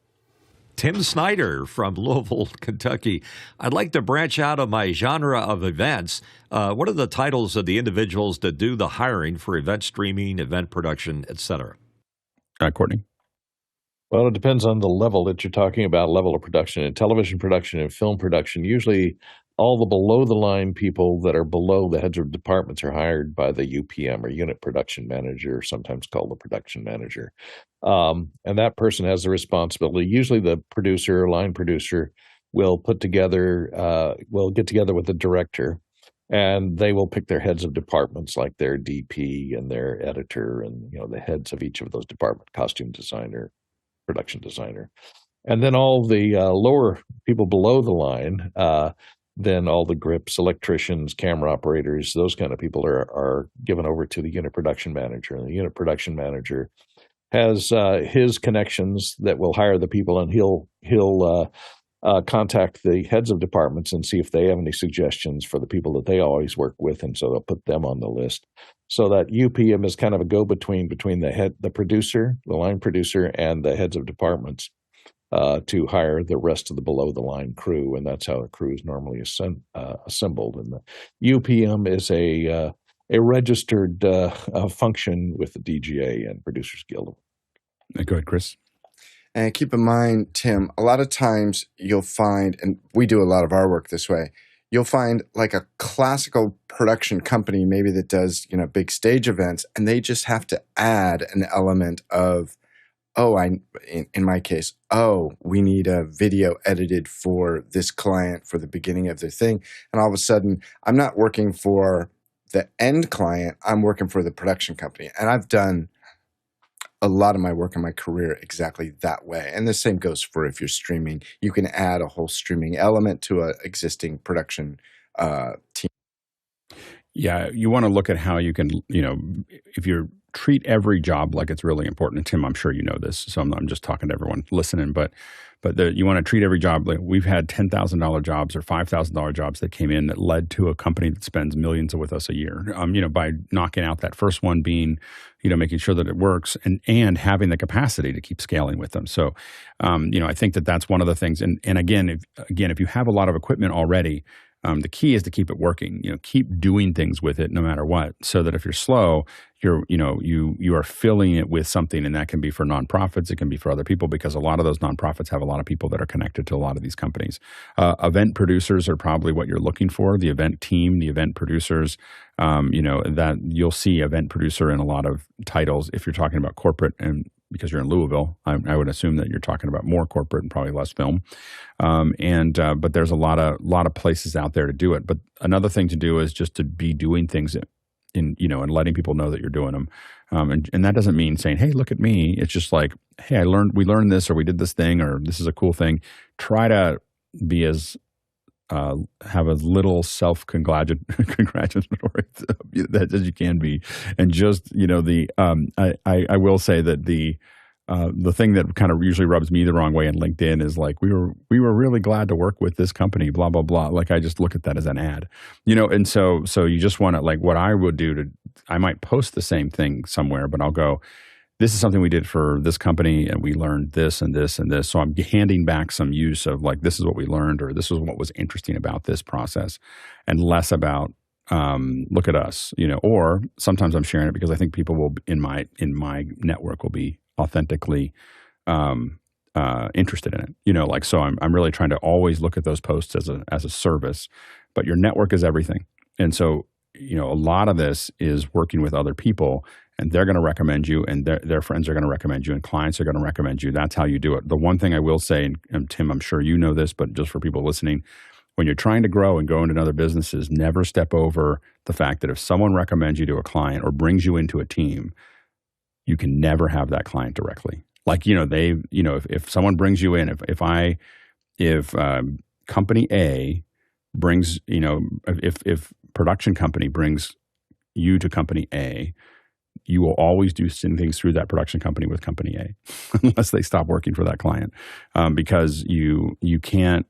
Tim Snyder from Louisville, Kentucky. I'd like to branch out of my genre of events. What are the titles of the individuals that do the hiring for event streaming, event production, etc.? Courtney. Well, it depends on the level that you're talking about, level of production. In television production and film production, usually all the below-the-line people that are below the heads of departments are hired by the UPM or unit production manager, sometimes called the production manager. And that person has the responsibility. Usually the producer or line producer will get together with the director, and they will pick their heads of departments like their DP and their editor and the heads of each of those departments, costume designer, production designer. And then all the lower people below the line, then all the grips, electricians, camera operators, those kind of people are given over to the unit production manager. And the unit production manager has his connections that will hire the people, and he'll contact the heads of departments and see if they have any suggestions for the people that they always work with, and so they'll put them on the list. So that UPM is kind of a go-between between the producer, the line producer, and the heads of departments to hire the rest of the below-the-line crew, and that's how a crew is normally assembled. And the UPM is a registered function with the DGA and Producers Guild. Go ahead, Chris. And keep in mind, Tim, a lot of times you'll find, and we do a lot of our work this way, you'll find like a classical production company maybe that does, big stage events, and they just have to add an element of, in my case, we need a video edited for this client for the beginning of their thing. And all of a sudden, I'm not working for the end client, I'm working for the production company. And I've done a lot of my work in my career exactly that way. And the same goes for if you're streaming. You can add a whole streaming element to an existing production team. Yeah, you want to look at how you can, if you're treat every job like it's really important. And Tim, I'm sure you know this, so I'm just talking to everyone listening, but you want to treat every job like we've had $10,000 jobs or $5,000 jobs that came in that led to a company that spends millions with us a year. By knocking out that first one being, making sure that it works and having the capacity to keep scaling with them. So, I think that's one of the things. And again, if you have a lot of equipment already, the key is to keep it working. Keep doing things with it no matter what, so that if you're slow, you are filling it with something, and that can be for nonprofits, it can be for other people, because a lot of those nonprofits have a lot of people that are connected to a lot of these companies. Event producers are probably what you're looking for. The event team, the event producers, that you'll see event producer in a lot of titles if you're talking about corporate, and because you're in Louisville, I would assume that you're talking about more corporate and probably less film. But there's a lot of places out there to do it. But another thing to do is just to be doing things and letting people know that you're doing them. And that doesn't mean saying, "Hey, look at me." It's just like, "Hey, we learned this, or we did this thing, or this is a cool thing." Try to be have as little self-congratulatory as you can be, and just I will say that the thing that kind of usually rubs me the wrong way in LinkedIn is like, we were really glad to work with this company, blah blah blah. Like, I just look at that as an ad, and so you just want to, like, what I would do I might post the same thing somewhere, but I'll go, "This is something we did for this company, and we learned this and this and this." So I'm handing back some use of, like, this is what we learned, or this is what was interesting about this process, and less about look at us, Or sometimes I'm sharing it because I think people will in my network will be authentically interested in it, So I'm really trying to always look at those posts as a service, but your network is everything, and so a lot of this is working with other people. And they're going to recommend you, and their friends are going to recommend you, and clients are going to recommend you. That's how you do it. The one thing I will say, and Tim, I'm sure you know this, but just for people listening, when you're trying to grow and go into other businesses, never step over the fact that if someone recommends you to a client or brings you into a team, you can never have that client directly. Like, if someone brings you in, if company A brings, if production company brings you to company A, you will always do things through that production company with company A, unless they stop working for that client, because you can't.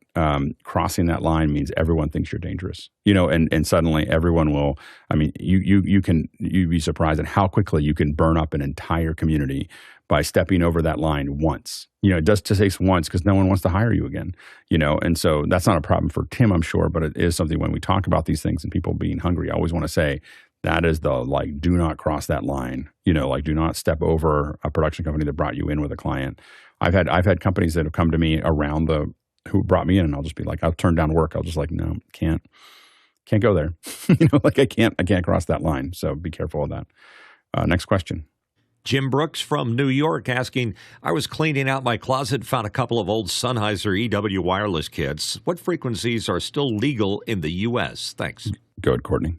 Crossing that line means everyone thinks you're dangerous, and suddenly everyone will. I mean, you'd be surprised at how quickly you can burn up an entire community by stepping over that line once. It just takes once, because no one wants to hire you again. And so that's not a problem for Tim, I'm sure, but it is something when we talk about these things and people being hungry. I always want to say, that is do not cross that line, do not step over a production company that brought you in with a client. I've had companies that have come to me who brought me in, and I'll just be like, I'll turn down work. I'll just like, no, can't go there. I can't cross that line. So be careful of that. Next question. Jim Brooks from New York asking, I was cleaning out my closet, found a couple of old Sennheiser EW wireless kits. What frequencies are still legal in the U.S.? Thanks. Go ahead, Courtney.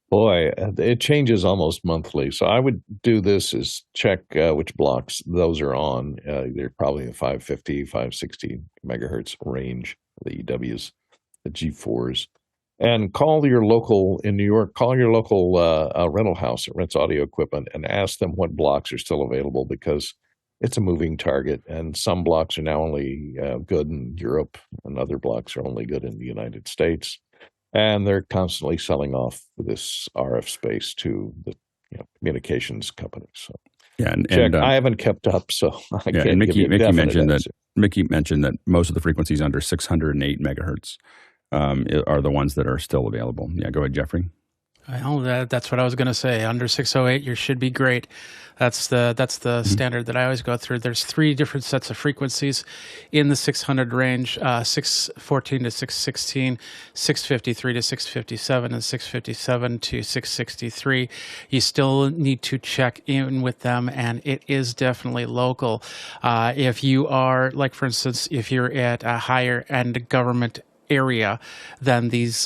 Boy, it changes almost monthly. So I would do this is check which blocks those are on. They're probably the 550, 560 megahertz range, the EWs, the G4s. And call your local, in New York, rental house that rents audio equipment and ask them what blocks are still available, because it's a moving target. And some blocks are now only good in Europe, and other blocks are only good in the United States. And they're constantly selling off this RF space to the communications companies. So yeah, I haven't kept up, so I can't. And Mickey mentioned that most of the frequencies under 608 megahertz are the ones that are still available. Yeah, go ahead, Jeffrey. That's what I was going to say. Under 608, you should be great. That's the standard that I always go through. There's 3 different sets of frequencies in the 600 range: 614 to 616, 653 to 657, and 657 to 663. You still need to check in with them, and it is definitely local. If you are, like, for instance, if you're at a higher end government area, then these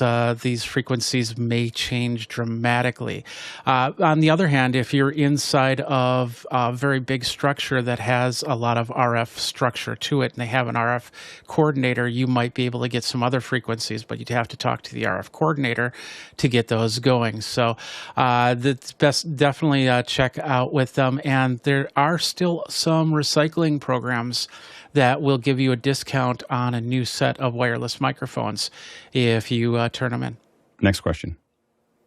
frequencies may change dramatically. On the other hand, if you're inside of a very big structure that has a lot of RF structure to it, and they have an RF coordinator, you might be able to get some other frequencies, but you'd have to talk to the RF coordinator to get those going. So that's best definitely check out with them. And there are still some recycling programs that will give you a discount on a new set of wireless microphones if you turn them in. Next question.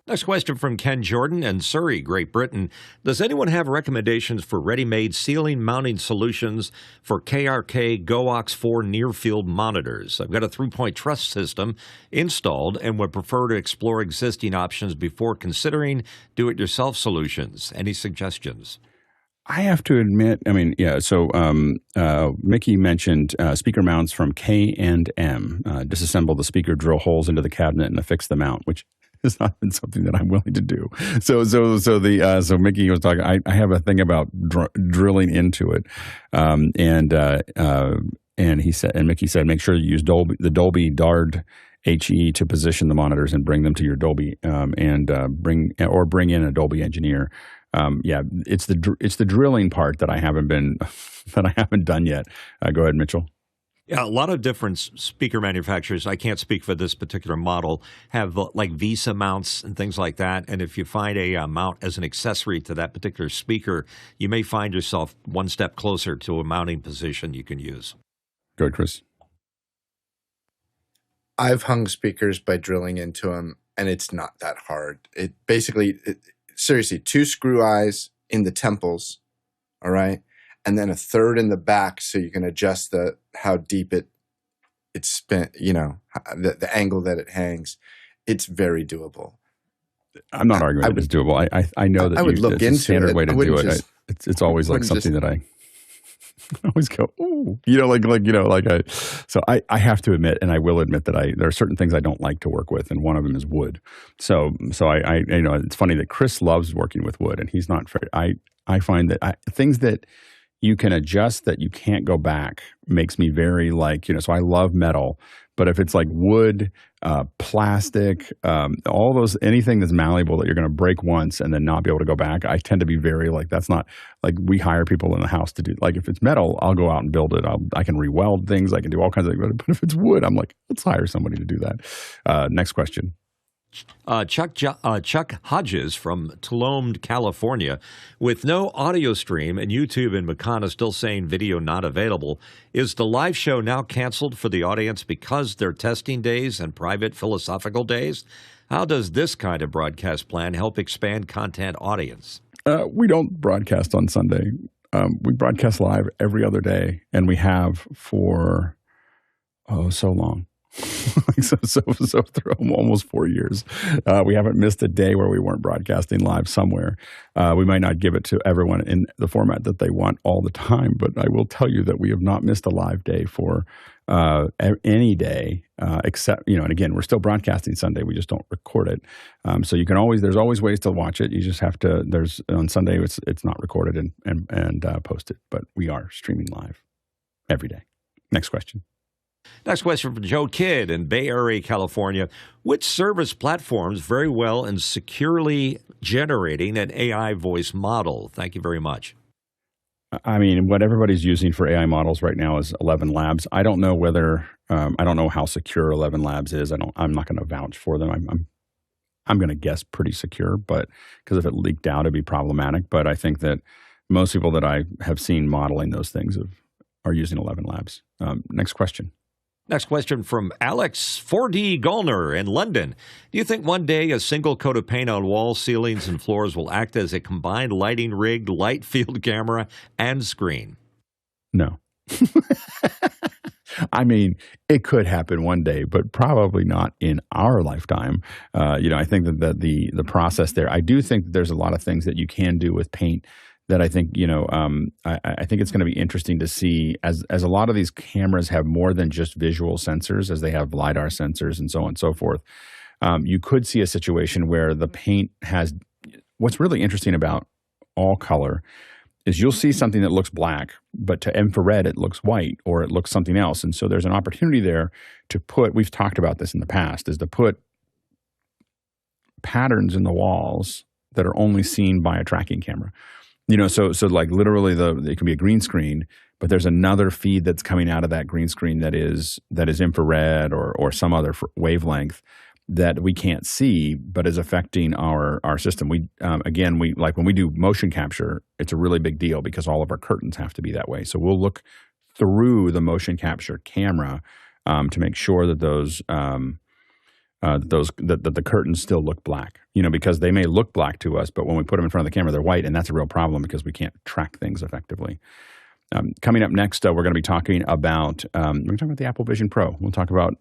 Next question from Ken Jordan in Surrey, Great Britain. Does anyone have recommendations for ready-made ceiling mounting solutions for KRK GoAux 4 near-field monitors? I've got a 3-point truss system installed and would prefer to explore existing options before considering do-it-yourself solutions. Any suggestions? I have to admit, so Mickey mentioned speaker mounts from K&M. Disassemble the speaker, drill holes into the cabinet, and affix the mount, which has not been something that I'm willing to do. So Mickey was talking. I have a thing about drilling into it, and he said, and Mickey said, make sure you use the Dolby Dard HE to position the monitors and bring them to your Dolby, bring in a Dolby engineer. It's the drilling part that I haven't done yet. Go ahead, Mitchell. Yeah, a lot of different speaker manufacturers, I can't speak for this particular model, have like VESA mounts and things like that. And if you find a mount as an accessory to that particular speaker, you may find yourself one step closer to a mounting position you can use. Go ahead, Chris. I've hung speakers by drilling into them, and it's not that hard. Seriously, 2 screw eyes in the temples, all right? And then a third in the back so you can adjust how deep it's spent, the angle that it hangs. It's very doable. I'm not arguing that it's doable. I know that I would look it's into a standard it. way to do it. It's always like something that I always go, ooh, so I have to admit, and I will admit that there are certain things I don't like to work with, and one of them is wood. So I it's funny that Chris loves working with wood, and he's not. I find that things that you can adjust that you can't go back makes me very so I love metal, but if it's like wood, plastic, all those, anything that's malleable that you're going to break once and then not be able to go back, I tend to be very that's not we hire people in the house to do, if it's metal, I'll go out and build it. I can re-weld things. I can do all kinds of things, but if it's wood, I'm like, let's hire somebody to do that. Next question. Chuck Hodges from Tulum, California. With no audio stream and YouTube and Makana still saying video not available, is the live show now canceled for the audience because they're testing days and private philosophical days? How does this kind of broadcast plan help expand content audience? We don't broadcast on Sunday. We broadcast live every other day, and we have for so long. so through almost 4 years, we haven't missed a day where we weren't broadcasting live somewhere. We might not give it to everyone in the format that they want all the time, but I will tell you that we have not missed a live day for any day except, and again, we're still broadcasting Sunday. We just don't record it. So there's always ways to watch it. You just have to, on Sunday, it's not recorded and posted, but we are streaming live every day. Next question. Next question from Joe Kidd in Bay Area, California. Which service platforms very well in securely generating an AI voice model? Thank you very much. What everybody's using for AI models right now is 11 Labs. I don't know I don't know how secure 11 Labs is. I'm not going to vouch for them. I'm going to guess pretty secure, but because if it leaked out, it'd be problematic. But I think that most people that I have seen modeling those things are using 11 Labs. Next question. Next question from Alex 4D Gulner in London. Do you think one day a single coat of paint on walls, ceilings, and floors will act as a combined lighting rigged light field camera and screen? No. It could happen one day, but probably not in our lifetime. I think that the process there, I do think that there's a lot of things that you can do with paint that I think, I think it's going to be interesting to see as a lot of these cameras have more than just visual sensors, as they have LiDAR sensors and so on and so forth. You could see a situation where the paint has, what's really interesting about all color is you'll see something that looks black, but to infrared it looks white or it looks something else. And so there's an opportunity there to put, we've talked about this in the past, is to put patterns in the walls that are only seen by a tracking camera. So like literally it can be a green screen, but there's another feed that's coming out of that green screen that is infrared or some other wavelength that we can't see, but is affecting our system. We like when we do motion capture, it's a really big deal because all of our curtains have to be that way. So we'll look through the motion capture camera to make sure that that the curtains still look black. Because they may look black to us, but when we put them in front of the camera, they're white, and that's a real problem because we can't track things effectively. Coming up next, we're going to be talking about the Apple Vision Pro.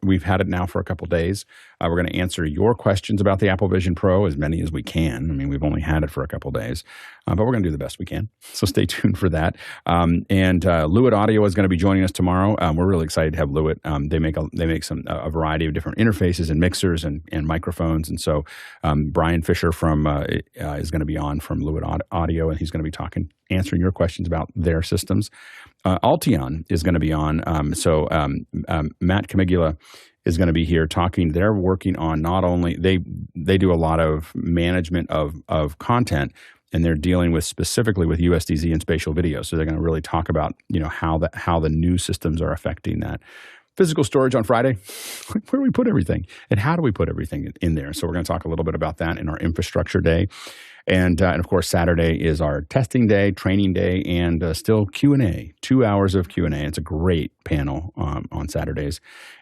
We've had it now for a couple days. We're going to answer your questions about the Apple Vision Pro, as many as we can. I mean, we've only had it for a couple days, but we're going to do the best we can. So stay tuned for that. And Lewitt Audio is going to be joining us tomorrow. We're really excited to have Lewitt. They make a variety of different interfaces and mixers and microphones. And so Brian Fisher is going to be on from Lewitt Audio, and he's going to be answering your questions about their systems. Alteon is going to be on. Matt Camigula is going to be here talking. They're working on not only, they do a lot of management of content, and they're dealing specifically with usdz and spatial video. So they're going to really talk about how the new systems are affecting that. Physical storage on Friday, where do we put everything? And how do we put everything in there? So we're going to talk a little bit about that in our infrastructure day. And of course, Saturday is our testing day, training day, and still Q&A, 2 hours of Q&A. It's a great panel on Saturdays.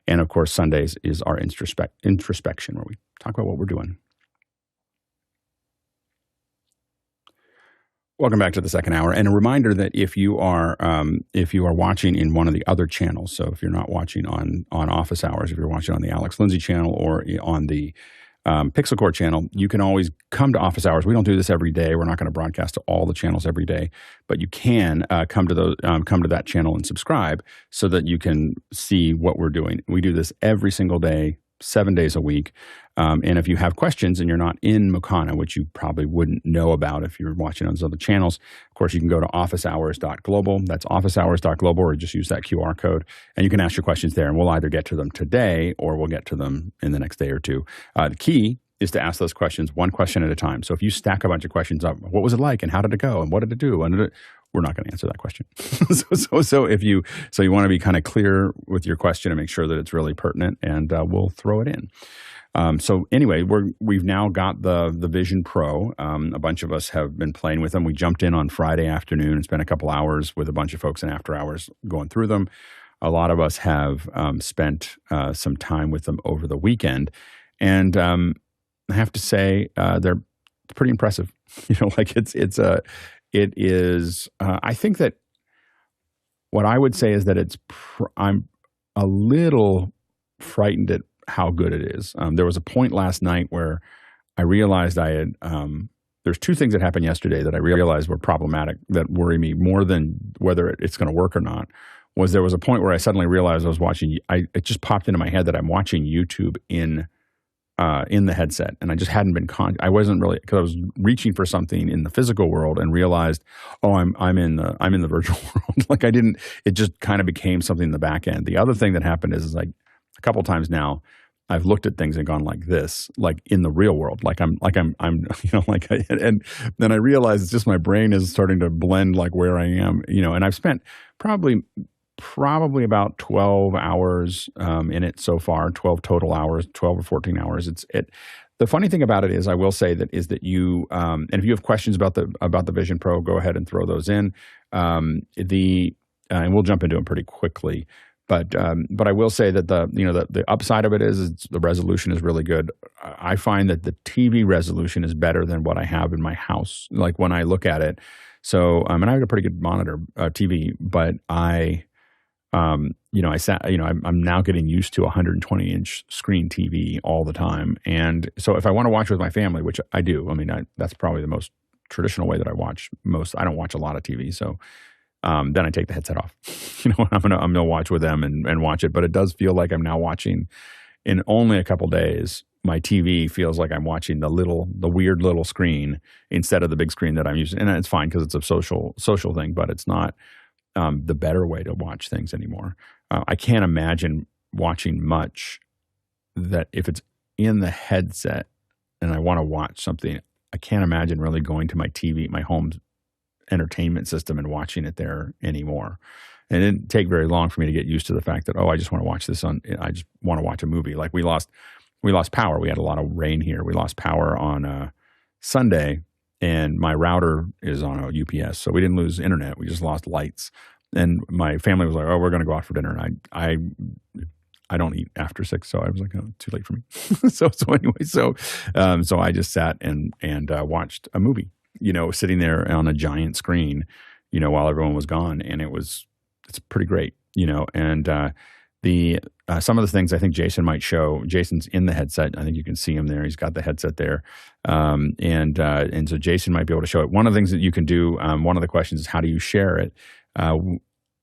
And of course, Sundays is our introspection, where we talk about what we're doing. Welcome back to the second hour. And a reminder that if you are watching in one of the other channels, so if you're not watching on Office Hours, if you're watching on the Alex Lindsay channel or on the Pixel Core channel, you can always come to Office Hours. We don't do this every day. We're not going to broadcast to all the channels every day, but you can come to that channel and subscribe so that you can see what we're doing. We do this every single day, 7 days a week. And if you have questions and you're not in Mukana, which you probably wouldn't know about if you're watching on those other channels, of course, you can go to officehours.global. That's officehours.global, or just use that QR code, and you can ask your questions there, and we'll either get to them today or we'll get to them in the next day or two. The key is to ask those questions one question at a time. So if you stack a bunch of questions up, what was it like, and how did it go, and what did it do, we're not going to answer that question. so you want to be kind of clear with your question and make sure that it's really pertinent, and we'll throw it in. So anyway, we've now got the Vision Pro. A bunch of us have been playing with them. We jumped in on Friday afternoon and spent a couple hours with a bunch of folks in after hours going through them. A lot of us have spent some time with them over the weekend, and I have to say they're pretty impressive. It is. I think that what I would say is that I'm a little frightened at how good it is. There was a point last night where I realized there's two things that happened yesterday that I realized were problematic, that worry me more than whether it's going to work or not. There was a point where I suddenly realized it just popped into my head that I'm watching YouTube in the headset, and I just hadn't been I wasn't really, because I was reaching for something in the physical world and realized, I'm in the virtual world. It just kind of became something in the back end. The other thing that happened is like a couple times now, I've looked at things and gone like this, like in the real world, and then I realized it's just my brain is starting to blend like where I am, and I've spent probably about 12 hours in it so far, 12 total hours, 12 or 14 hours. The funny thing about it is, I will say that you, and if you have questions about the Vision Pro, go ahead and throw those in. And we'll jump into them pretty quickly. But I will say that the upside of it is the resolution is really good. I find that the TV resolution is better than what I have in my house, like when I look at it. So, and I have a pretty good monitor TV, but I'm now getting used to a 120-inch screen TV all the time. And so if I want to watch with my family, which I do, that's probably the most traditional way that I watch most. I don't watch a lot of TV, so then I take the headset off. I'm gonna watch with them and watch it. But it does feel like I'm now watching in only a couple days my TV feels like I'm watching the weird little screen instead of the big screen that I'm using. And it's fine because it's a social thing, but it's not the better way to watch things anymore. I can't imagine watching much that if it's in the headset and I want to watch something, I can't imagine really going to my TV, my home entertainment system, and watching it there anymore. And it didn't take very long for me to get used to the fact that, I just want to watch this I just want to watch a movie. Like we lost power. We had a lot of rain here. We lost power on Sunday, and my router is on a UPS. So we didn't lose internet. We just lost lights. And my family was like, we're going to go out for dinner. And I don't eat after 6. So I was like, too late for me. so I just sat and watched a movie, sitting there on a giant screen, while everyone was gone. And it's pretty great, and some of the things I think Jason might show. Jason's in the headset. I think you can see him there. He's got the headset there. And so Jason might be able to show it. One of the things that you can do, one of the questions is how do you share it?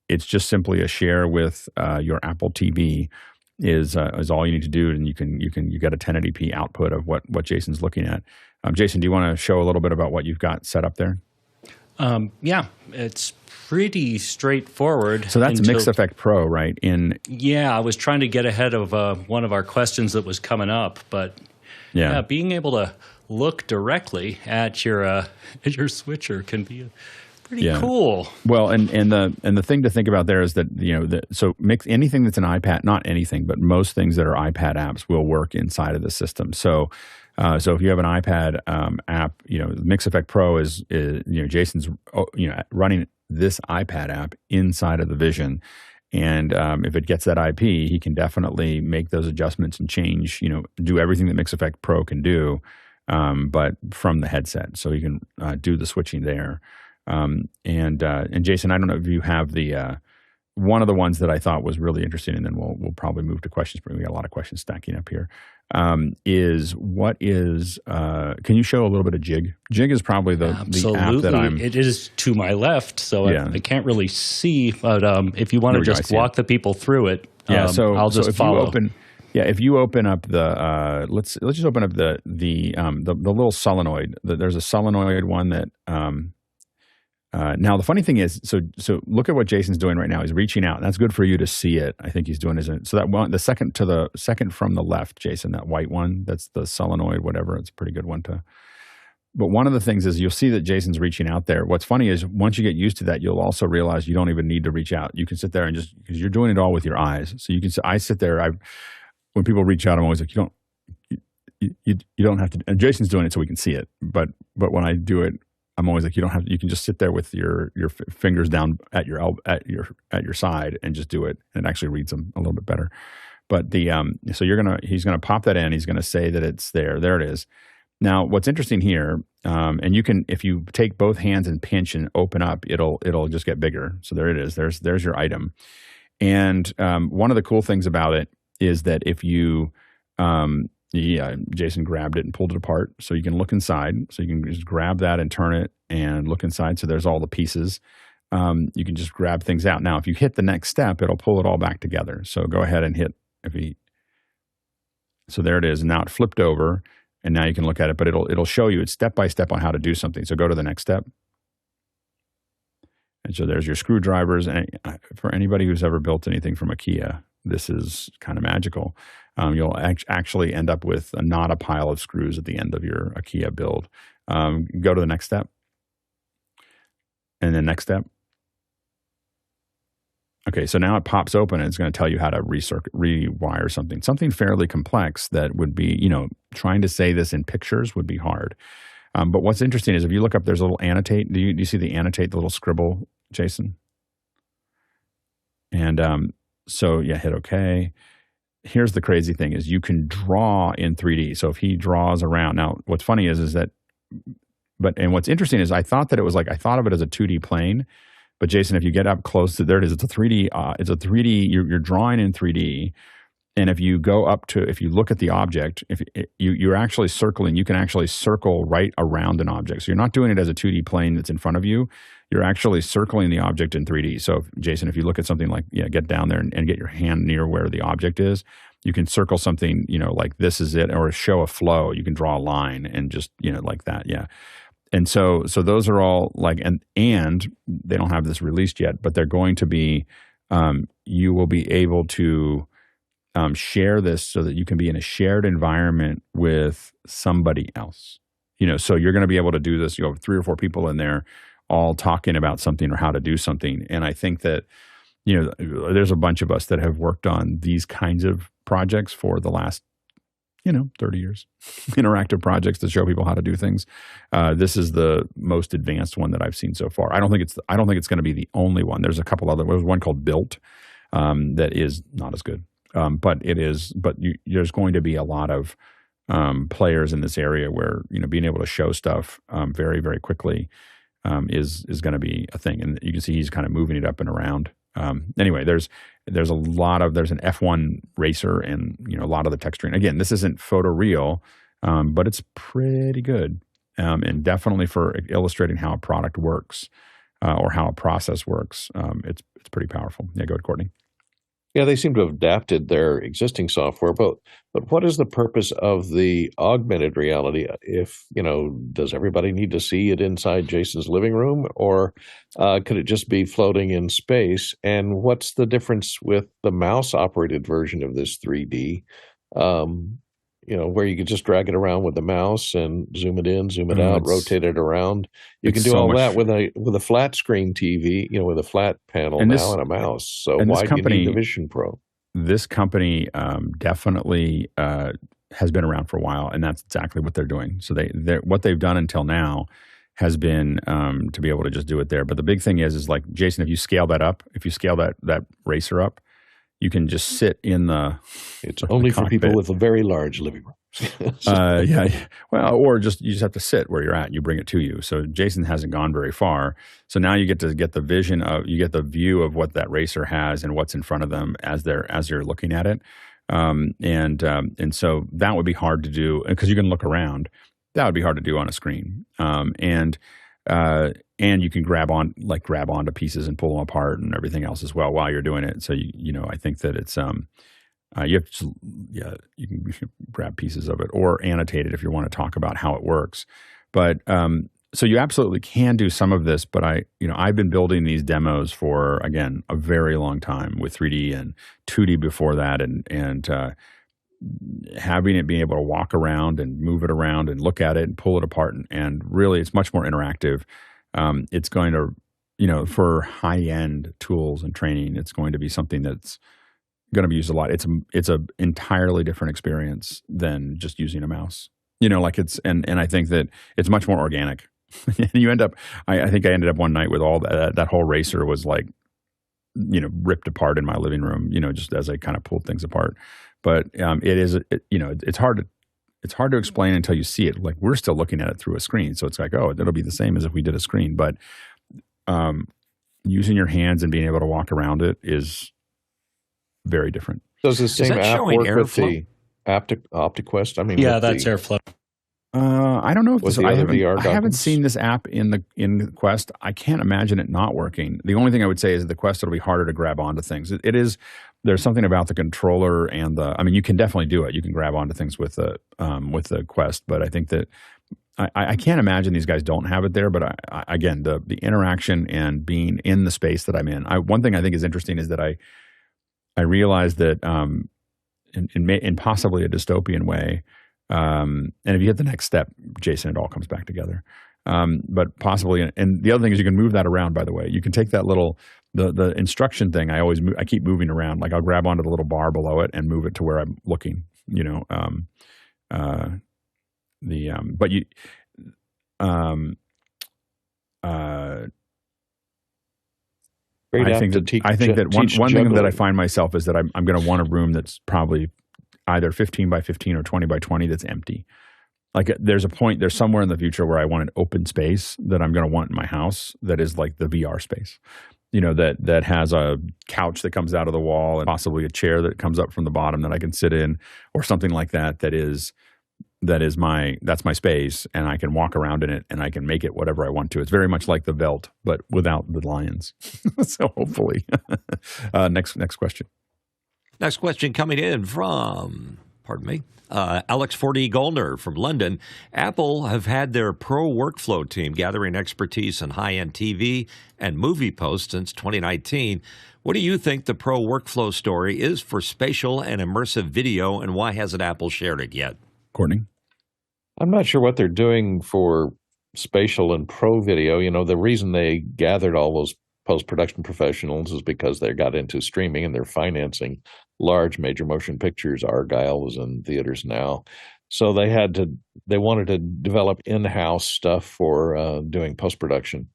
It's just simply a share with your Apple TV is all you need to do. And you get a 1080p output of what Jason's looking at. Jason, do you want to show a little bit about what you've got set up there? Yeah, it's pretty straightforward. So that's MixEffect Pro, right? Yeah, I was trying to get ahead of one of our questions that was coming up, but being able to look directly at your switcher can be pretty cool. Well, and the thing to think about there is that anything that's an iPad, not anything, but most things that are iPad apps will work inside of the system. So if you have an iPad app, MixEffect Pro is Jason's running this iPad app inside of the Vision, and if it gets that IP, he can definitely make those adjustments and change, do everything that MixEffect Pro can do, but from the headset. So you can do the switching there. And Jason, I don't know if you have the one of the ones that I thought was really interesting, and then we'll probably move to questions. But we got a lot of questions stacking up here. Can you show a little bit of Jig? Jig is probably the app that it is to my left, so I can't really see. But if you want to just walk the people through it, I'll just follow. If you open up the let's just open up the little solenoid. There's a solenoid one that. Now the funny thing is, so look at what Jason's doing right now. He's reaching out. That's good for you to see it. I think he's doing so that one, the second from the left, Jason, that white one, that's the solenoid, whatever. It's a pretty good one to. But one of the things is you'll see that Jason's reaching out there. What's funny is once you get used to that, you'll also realize you don't even need to reach out. You can sit there and just because you're doing it all with your eyes. So you can. I sit there. When people reach out, I'm always like, you don't have to. And Jason's doing it so we can see it. But when I do it. I'm always like, you don't have. You can just sit there with your fingers down at your side and just do it, and it actually reads them a little bit better. But so he's gonna pop that in. He's gonna say that it's there. There it is. Now, what's interesting here, and you can if you take both hands and pinch and open up, it'll just get bigger. So there it is. There's your item. And one of the cool things about it is that if you Jason grabbed it and pulled it apart. So you can look inside. So you can just grab that and turn it and look inside. So there's all the pieces. You can just grab things out. Now, if you hit the next step, it'll pull it all back together. So go ahead and hit. So there it is. And now it flipped over. And now you can look at it. But it'll show you it's step by step on how to do something. So go to the next step. And so there's your screwdrivers. And for anybody who's ever built anything from IKEA, this is kind of magical. You'll actually end up with not a pile of screws at the end of your IKEA build. Go to the next step. And then next step. Okay, so now it pops open and it's going to tell you how to rewire something fairly complex that would be, trying to say this in pictures would be hard. But what's interesting is if you look up, there's a little annotate. Do you see the annotate, the little scribble, Jason? And hit OK. Here's the crazy thing is you can draw in 3D. So if he draws around, now what's funny is that, and what's interesting is I thought of it as a 2D plane, but Jason, if you get up close to, there it is, it's a 3D, you're drawing in 3D. And if you look at the object, you're actually circling, you can actually circle right around an object. So you're not doing it as a 2D plane that's in front of you. You're actually circling the object in 3D. So, Jason, if you look at something like, get down there and get your hand near where the object is, You can circle something, like this is it, or show a flow. You can draw a line and just, like that. Yeah. And so those are all like, and they don't have this released yet, but they're going to be, you will be able to share this so that you can be in a shared environment with somebody else. So you're going to be able to do this. You have 3 or 4 people in there all talking about something or how to do something. And I think that, there's a bunch of us that have worked on these kinds of projects for the last, 30 years, interactive projects to show people how to do things. This is the most advanced one that I've seen so far. I don't think it's going to be the only one. There's a couple other. There's one called Built that is not as good, but it is. But there's going to be a lot of players in this area where being able to show stuff very, very quickly is going to be a thing. And you can see he's kind of moving it up and around. Anyway, there's an F1 racer and a lot of the texturing. Again, this isn't photoreal, but it's pretty good, and definitely for illustrating how a product works or how a process works. It's pretty powerful. Yeah, go ahead, Courtney. Yeah, they seem to have adapted their existing software, but what is the purpose of the augmented reality? If, does everybody need to see it inside Jason's living room, or could it just be floating in space? And what's the difference with the mouse-operated version of this 3D, where you could just drag it around with the mouse and zoom it in, zoom it out, rotate it around? You can do all that with a flat screen TV, with a flat panel and a mouse. So why do you need the Vision Pro? This company definitely has been around for a while, and that's exactly what they're doing. So what they've done until now has been to be able to just do it there. But the big thing is like, Jason, if you scale that racer up, you can just sit in the. It's only for people with a very large living room. Yeah. Well, or you just have to sit where you're at. You bring it to you. So Jason hasn't gone very far. So now you get to get the view of what that racer has and what's in front of them as you're looking at it. And so that would be hard to do because you can look around. That would be hard to do on a screen. And you can grab onto pieces and pull them apart and everything else as well while you're doing it. So I think that it's you can grab pieces of it or annotate it if you want to talk about how it works. But so you absolutely can do some of this. But I've been building these demos for, again, a very long time with 3D and 2D before that, and having it being able to walk around and move it around and look at it and pull it apart and really it's much more interactive. It's going to, for high-end tools and training, it's going to be something that's going to be used a lot. It's a entirely different experience than just using a mouse. And I think that it's much more organic. You end up, I think I ended up one night with all that whole racer was like, ripped apart in my living room, just as I kind of pulled things apart. But it's hard to explain until you see it. Like, we're still looking at it through a screen. So it's like, oh, it'll be the same as if we did a screen. But using your hands and being able to walk around it is very different. Does the same app work with the OptiQuest? I mean, yeah, that's Airflow. I don't know if I haven't seen this app in the Quest. I can't imagine it not working. The only thing I would say is the Quest, it'll be harder to grab onto things. It is. There's something about the controller and you can definitely do it. You can grab onto things with the Quest, but I think that I can't imagine these guys don't have it there. But again, the interaction and being in the space that I'm in. One thing I think is interesting is that I realized that in possibly a dystopian way, and if you hit the next step, Jason, it all comes back together. But possibly, and the other thing is you can move that around. By the way, you can take that little the instruction thing. I keep moving around. Like, I'll grab onto the little bar below it and move it to where I'm looking. I think that one thing that I find myself is that I'm going to want a room that's probably either 15 by 15 or 20 by 20 that's empty. Like, there's somewhere in the future where I want an open space that I'm going to want in my house that is like the VR space, that has a couch that comes out of the wall and possibly a chair that comes up from the bottom that I can sit in, or something like that. That's my space, and I can walk around in it and I can make it whatever I want to. It's very much like the Velt, but without the lions. So hopefully, next question. Next question coming in from, pardon me, Alex 4D Goldner from London. Apple have had their pro workflow team gathering expertise in high-end TV and movie posts since 2019. What do you think the pro workflow story is for spatial and immersive video, and why hasn't Apple shared it yet? Courtney? I'm not sure what they're doing for spatial and pro video. You know, the reason they gathered all those post-production professionals is because they got into streaming and they're financing large major motion pictures. Argyle is in theaters now. So they wanted to develop in-house stuff for doing post-production,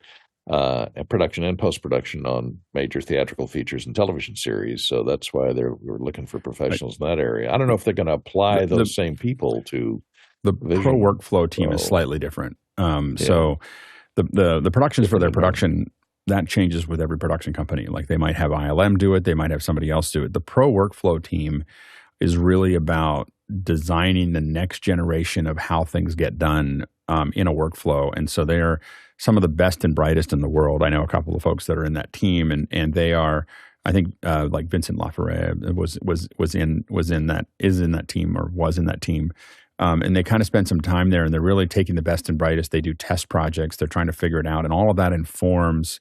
production and post-production on major theatrical features and television series. So that's why we're looking for professionals in that area. I don't know if they're going to apply those same people to the pro workflow team is slightly different. So the productions for their production, that changes with every production company. Like they might have ILM do it, they might have somebody else do it. The pro workflow team is really about designing the next generation of how things get done in a workflow. And so they're some of the best and brightest in the world. I know a couple of folks that are in that team, and they are, I think, like Vincent Laferret is in that team. And they kind of spend some time there, and they're really taking the best and brightest. They do test projects. They're trying to figure it out, and all of that informs,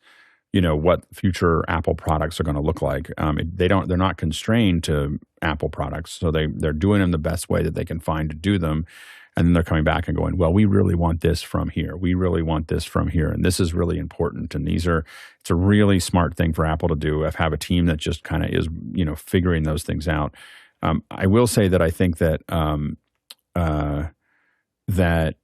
what future Apple products are going to look like. They're not constrained to Apple products, so they're doing them the best way that they can find to do them, and then they're coming back and going, well, we really want this from here. We really want this from here, and this is really important. And it's a really smart thing for Apple to do. Have a team that just kind of is, figuring those things out. I will say that I think that. That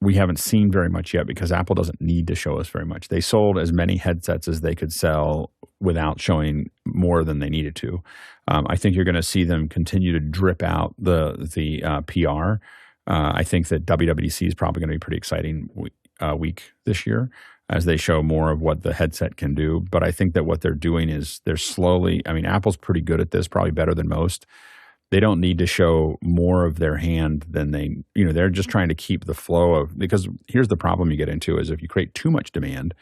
we haven't seen very much yet because Apple doesn't need to show us very much. They sold as many headsets as they could sell without showing more than they needed to. I think you're going to see them continue to drip out the PR. I think that WWDC is probably going to be pretty exciting week this year as they show more of what the headset can do. But I think that what they're doing is they're slowly, Apple's pretty good at this, probably better than most. They don't need to show more of their hand than they're just trying to keep the flow of, because here's the problem you get into is if you create too much demand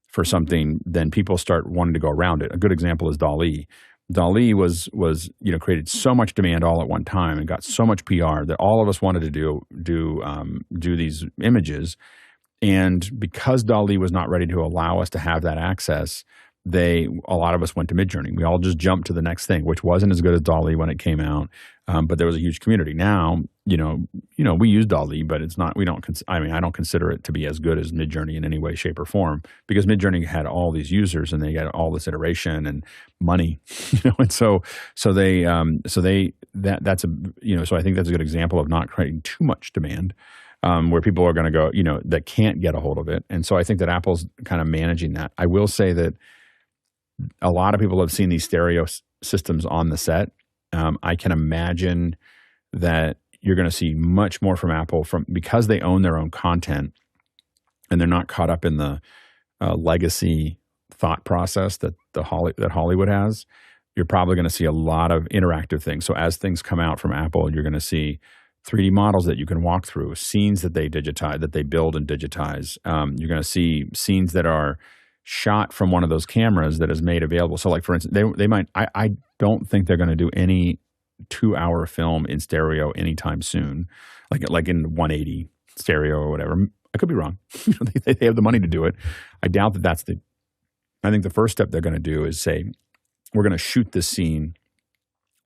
for something, then people start wanting to go around it. A good example is DALL-E. DALL-E was created so much demand all at one time and got so much PR that all of us wanted to do these images. And because DALL-E was not ready to allow us to have that access, a lot of us went to Midjourney. We all just jumped to the next thing, which wasn't as good as DALL-E when it came out, but there was a huge community. Now, we use DALL-E, but it's not. I don't consider it to be as good as Midjourney in any way, shape, or form because Midjourney had all these users and they had all this iteration and money, and so I think that's a good example of not creating too much demand. Where people are going to go, that can't get a hold of it, and so I think that Apple's kind of managing that. I will say that a lot of people have seen these stereo systems on the set. I can imagine that you're going to see much more from Apple because they own their own content and they're not caught up in the legacy thought process that Hollywood has. You're probably going to see a lot of interactive things. So as things come out from Apple, you're going to see 3D models that you can walk through, scenes that they digitize, that they build and digitize. You're going to see scenes that are shot from one of those cameras that is made available. So like, for instance, they might, I don't think they're going to do any 2-hour film in stereo anytime soon, like in 180 stereo or whatever. I could be wrong. They have the money to do it. I doubt that I think the first step they're going to do is say, we're going to shoot this scene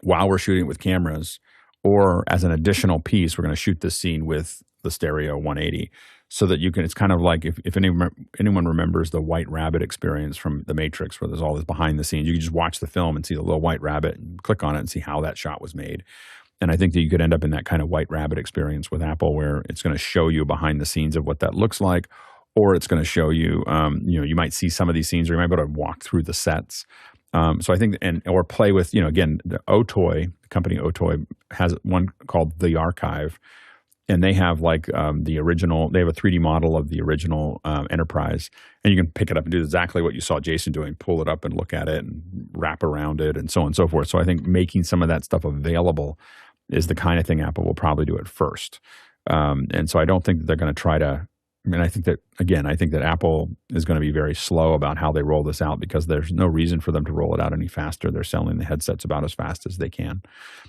while we're shooting it with cameras, or as an additional piece, we're going to shoot this scene with the stereo 180 so that you can, it's kind of like if anyone remembers the White Rabbit experience from The Matrix, where there's all this behind the scenes, you can just watch the film and see the little white rabbit and click on it and see how that shot was made. And I think that you could end up in that kind of White Rabbit experience with Apple where it's going to show you behind the scenes of what that looks like, or it's going to show you, you might see some of these scenes or you might be able to walk through the sets. So I think, or play with, again, the Otoy, the company Otoy has one called The Archive, and they have like the original, they have a 3D model of the original Enterprise, and you can pick it up and do exactly what you saw Jason doing, pull it up and look at it and wrap around it and so on and so forth. So I think making some of that stuff available is the kind of thing Apple will probably do at first. And so I don't think that they're going to try to I mean, I think that Apple is going to be very slow about how they roll this out because there's no reason for them to roll it out any faster. They're selling the headsets about as fast as they can,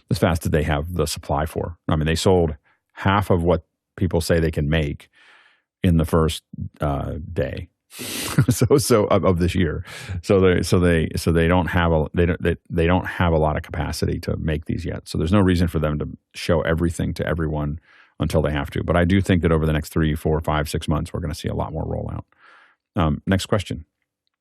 as fast as they have the supply for. I mean, they sold half of what people say they can make in the first day, of this year. So they don't have a lot of capacity to make these yet. So there's no reason for them to show everything to everyone until they have to. But I do think that over the next 3, 4, 5, 6 months, we're going to see a lot more rollout. Next question.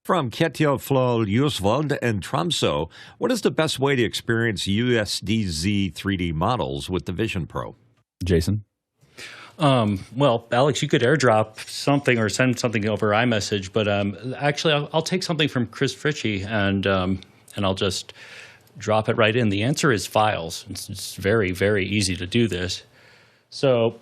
From Kjetil Flø Ljusvold and Tromsø, what is the best way to experience usdz 3D models with the Vision Pro? Jason? Well, Alex, you could airdrop something or send something over iMessage, but actually, I'll take something from Chris Fritchie and I'll just drop it right in. The answer is files. It's very, very easy to do this. So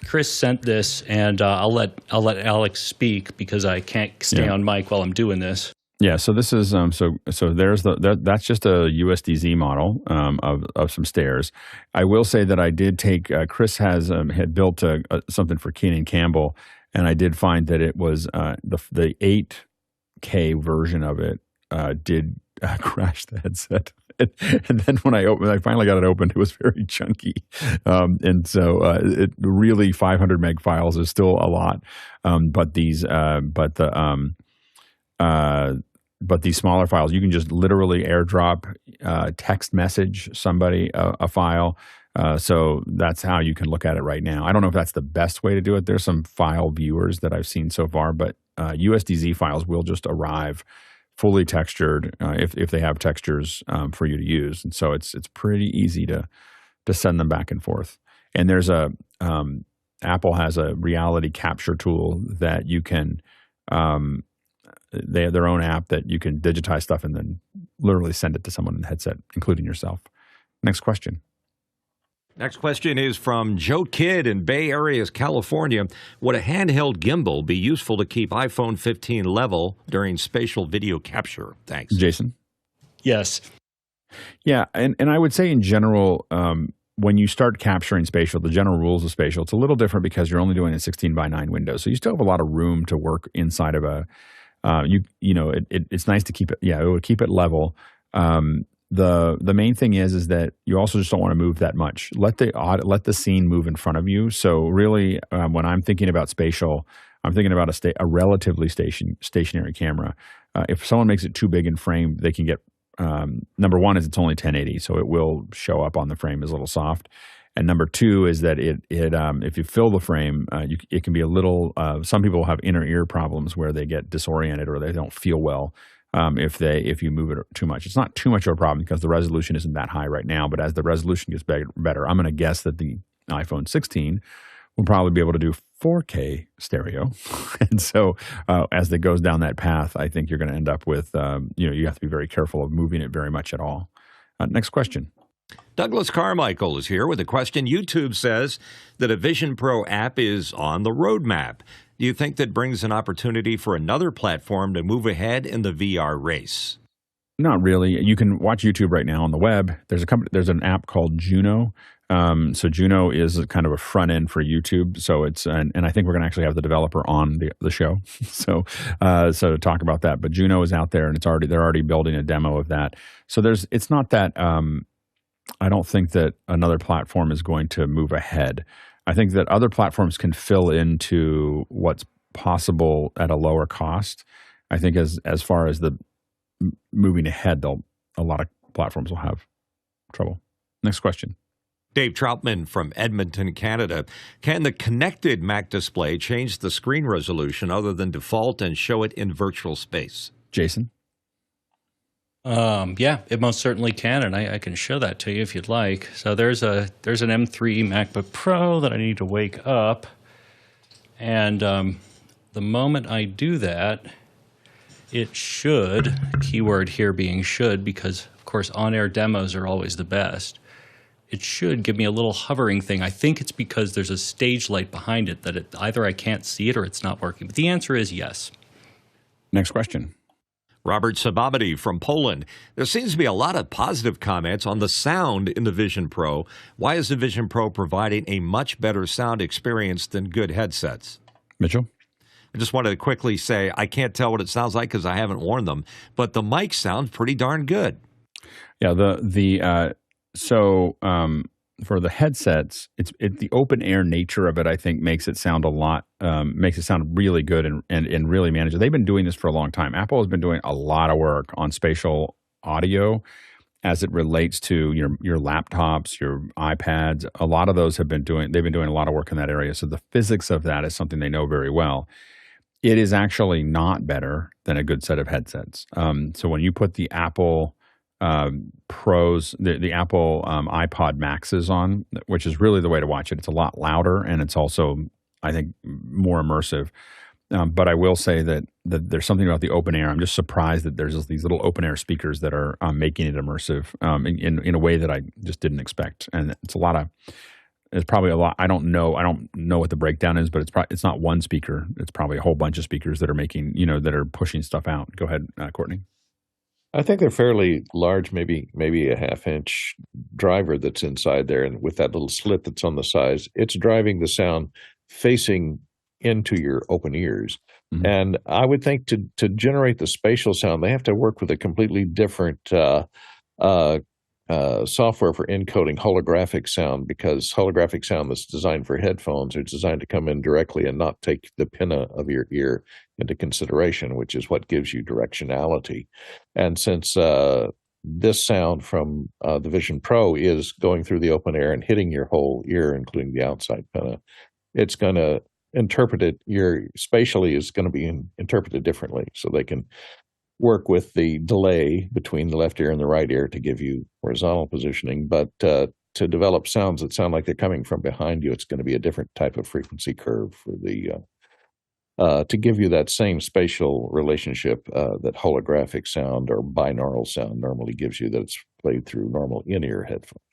Chris sent this, and I'll let Alex speak because I can't stay on mic while I'm doing this. Yeah, so this is so there's that's just a USDZ model of some stairs. I will say that I did take Chris had built something for Keenan Campbell, and I did find that it was the 8K version of it did crash the headset. And then when I finally got it opened, it was very chunky, and so it really 500 meg files is still a lot, but these smaller files, you can just literally airdrop, text message somebody a file. So that's how you can look at it right now. I don't know if that's the best way to do it. There's some file viewers that I've seen so far, but USDZ files will just arrive fully textured if they have textures for you to use. And so it's pretty easy to send them back and forth. And there's Apple has a reality capture tool that you can they have their own app that you can digitize stuff and then literally send it to someone in the headset, including yourself. Next question. Next question is from Joe Kidd in Bay Area, California. Would a handheld gimbal be useful to keep iPhone 15 level during spatial video capture? Thanks. Jason? Yes. Yeah, and I would say in general, when you start capturing spatial, the general rules of spatial, it's a little different because you're only doing a 16:9 window. So you still have a lot of room to work inside of a it's nice to keep it. Yeah, it would keep it level. The main thing is that you also just don't want to move that much. Let the scene move in front of you. So really, when I'm thinking about spatial, I'm thinking about a relatively stationary camera. If someone makes it too big in frame, they can get number one is it's only 1080, so it will show up on the frame as a little soft. And number two is that if you fill the frame, it can be a little. Some people have inner ear problems where they get disoriented or they don't feel well if you move it too much. It's not too much of a problem because the resolution isn't that high right now. But as the resolution gets better, I'm going to guess that the iPhone 16 will probably be able to do 4K stereo. And so as it goes down that path, I think you're going to end up with you have to be very careful of moving it very much at all. Next question. Douglas Carmichael is here with a question. YouTube says that a Vision Pro app is on the roadmap. Do you think that brings an opportunity for another platform to move ahead in the VR race? Not really. You can watch YouTube right now on the web. There's an app called Juno. So Juno is kind of a front end for YouTube. So and I think we're going to actually have the developer on the show. So to talk about that. But Juno is out there, and they're already building a demo of that. So it's not that. I don't think that another platform is going to move ahead. I think that other platforms can fill into what's possible at a lower cost. I think as far as the moving ahead, a lot of platforms will have trouble. Next question. Dave Troutman from Edmonton, Canada. Can the connected Mac display change the screen resolution other than default and show it in virtual space? Jason? Yeah, it most certainly can, and I can show that to you if you'd like. So there's an M3 MacBook Pro that I need to wake up, and the moment I do that, it should, keyword here being should, because of course on-air demos are always the best. It should give me a little hovering thing. I think it's because there's a stage light behind it that either I can't see it or it's not working. But the answer is yes. Next question. Robert Sababity from Poland. There seems to be a lot of positive comments on the sound in the Vision Pro. Why is the Vision Pro providing a much better sound experience than good headsets? Mitchell? I just wanted to quickly say I can't tell what it sounds like because I haven't worn them, but the mic sounds pretty darn good. Yeah, for the headsets, the open air nature of it, I think, makes it sound really good and really manageable. They've been doing this for a long time. Apple has been doing a lot of work on spatial audio as it relates to your laptops, your iPads. A lot of those they've been doing a lot of work in that area. So the physics of that is something they know very well. It is actually not better than a good set of headsets. So when you put the Apple Pros, the Apple iPod Maxes on, which is really the way to watch it, it's a lot louder and it's also, I think, more immersive. But I will say that there's something about the open air. I'm just surprised that there's these little open air speakers that are making it immersive in a way that I just didn't expect. And it's probably a lot. I don't know what the breakdown is, but it's not one speaker. It's probably a whole bunch of speakers that are making, that are pushing stuff out. Go ahead, Courtney. I think they're fairly large, maybe a half-inch driver that's inside there, and with that little slit that's on the sides, it's driving the sound facing into your open ears. Mm-hmm. And I would think to generate the spatial sound, they have to work with a completely different software for encoding holographic sound, because holographic sound that's designed for headphones are designed to come in directly and not take the pinna of your ear into consideration, which is what gives you directionality. And since this sound from the Vision Pro is going through the open air and hitting your whole ear, including the outside pinna, it's going to interpret it. Spatially is going to be interpreted differently, so they can work with the delay between the left ear and the right ear to give you horizontal positioning. But to develop sounds that sound like they're coming from behind you, it's going to be a different type of frequency curve for to give you that same spatial relationship that holographic sound or binaural sound normally gives you, that's played through normal in-ear headphones.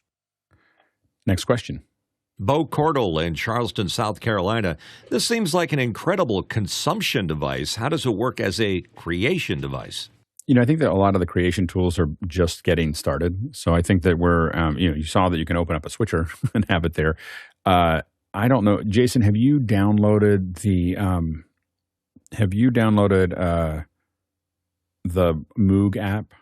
Next question. Bo Cordell in Charleston, South Carolina. This seems like an incredible consumption device. How does it work as a creation device? I think that a lot of the creation tools are just getting started. So I think that you saw that you can open up a switcher and have it there. I don't know, Jason, have you downloaded the Moog app?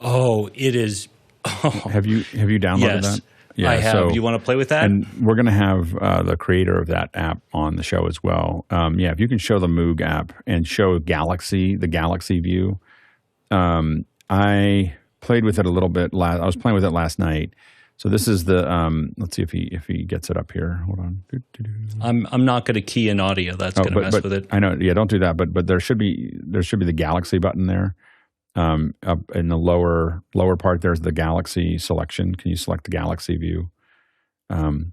Oh, it is. Oh. Have you downloaded that? Yeah, I have. Do you want to play with that? And we're going to have the creator of that app on the show as well. If you can show the Moog app and show the Galaxy view. I played with it a little bit. I was playing with it last night. So this is the. Let's see if he gets it up here. Hold on. I'm not going to key in audio. That's going to mess with it. I know. Yeah, don't do that. But there should be the Galaxy button there. Up in the lower part, there's the Galaxy selection. Can you select the Galaxy view? There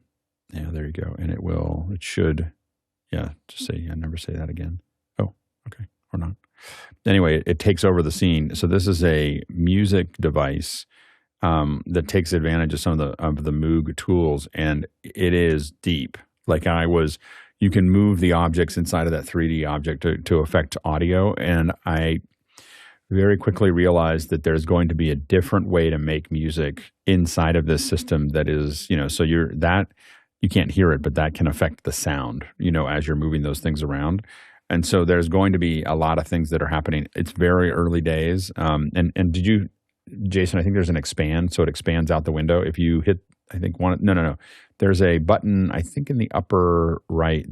you go. And it should, just say, never say that again. Oh, okay. Or not. Anyway, it takes over the scene. So this is a music device that takes advantage of some of the Moog tools, and it is deep. You can move the objects inside of that 3D object to affect audio, and I very quickly realized that there's going to be a different way to make music inside of this system that is, so you can't hear it, but that can affect the sound, as you're moving those things around. And so there's going to be a lot of things that are happening. It's very early days. And did you, Jason, I think there's an expand, so it expands out the window. If you hit, I think no. There's a button, I think in the upper right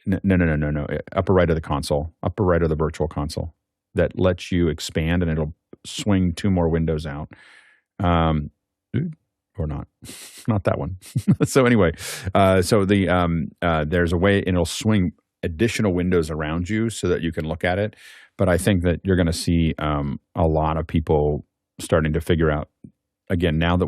no. Upper right of the console, upper right of the virtual console, that lets you expand, and it'll swing 2 more windows out. Or not that one. So anyway, there's a way, and it'll swing additional windows around you so that you can look at it. But I think that you're going to see a lot of people starting to figure out, again, now that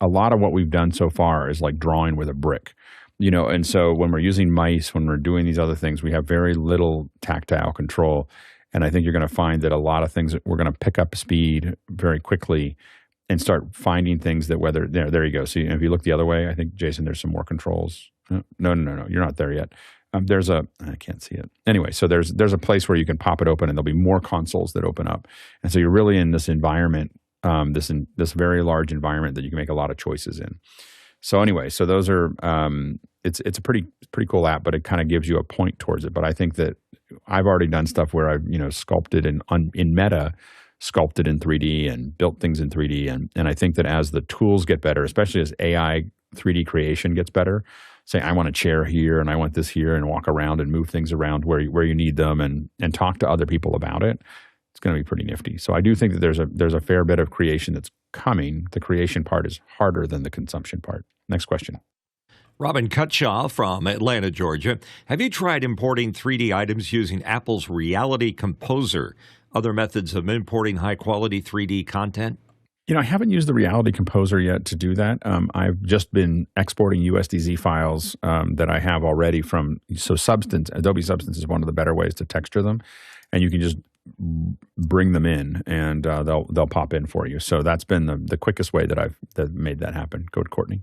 a lot of what we've done so far is like drawing with a brick. And so when we're using mice, when we're doing these other things, we have very little tactile control. And I think you're going to find that a lot of things, we're going to pick up speed very quickly and start finding things that there you go. See, if you look the other way, I think, Jason, there's some more controls. No, you're not there yet. I can't see it. Anyway, so there's a place where you can pop it open, and there'll be more consoles that open up. And so you're really in this environment, this very large environment that you can make a lot of choices in. So anyway, so those are it's a pretty cool app, but it kind of gives you a point towards it. But I think that I've already done stuff where I've sculpted in Meta, sculpted in 3D and built things in 3D, and I think that as the tools get better, especially as AI 3D creation gets better, say I want a chair here and I want this here, and walk around and move things around where you need them, and talk to other people about it. It's going to be pretty nifty. So I do think that there's a fair bit of creation that's coming. The creation part is harder than the consumption part. Next question. Robin Cutshaw from Atlanta, Georgia. Have you tried importing 3D items using Apple's RealityComposer? Other methods of importing high-quality 3D content? I haven't used the RealityComposer yet to do that. I've just been exporting USDZ files that I have already from, Adobe Substance is one of the better ways to texture them, and you can just bring them in, and they'll pop in for you. So that's been the quickest way that made that happen. Go to Courtney.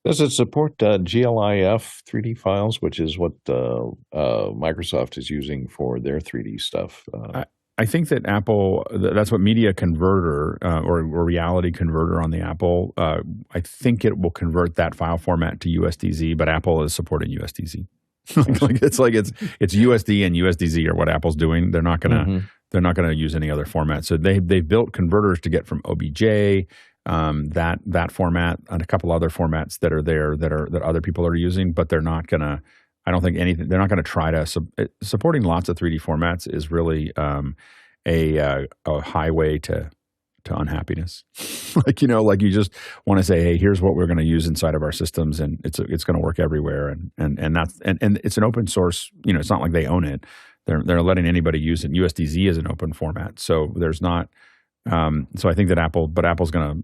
Does it support GLIF 3D files, which is what Microsoft is using for their 3D stuff? I think that Apple, that's what Media Converter or Reality Converter on the Apple, I think it will convert that file format to USDZ, but Apple is supporting USDZ. it's USD and USDZ are what Apple's doing. They're not gonna use any other format. So they've built converters to get from OBJ, that format, and a couple other formats that are there that other people are using, but they're not gonna. I don't think anything. They're not going to try to supporting lots of 3D formats is really a highway to unhappiness. You just want to say, hey, here's what we're going to use inside of our systems, and it's going to work everywhere, and that's and it's an open source. It's not like they own it. They're letting anybody use it. USDZ is an open format, so there's not. So I think that Apple's going to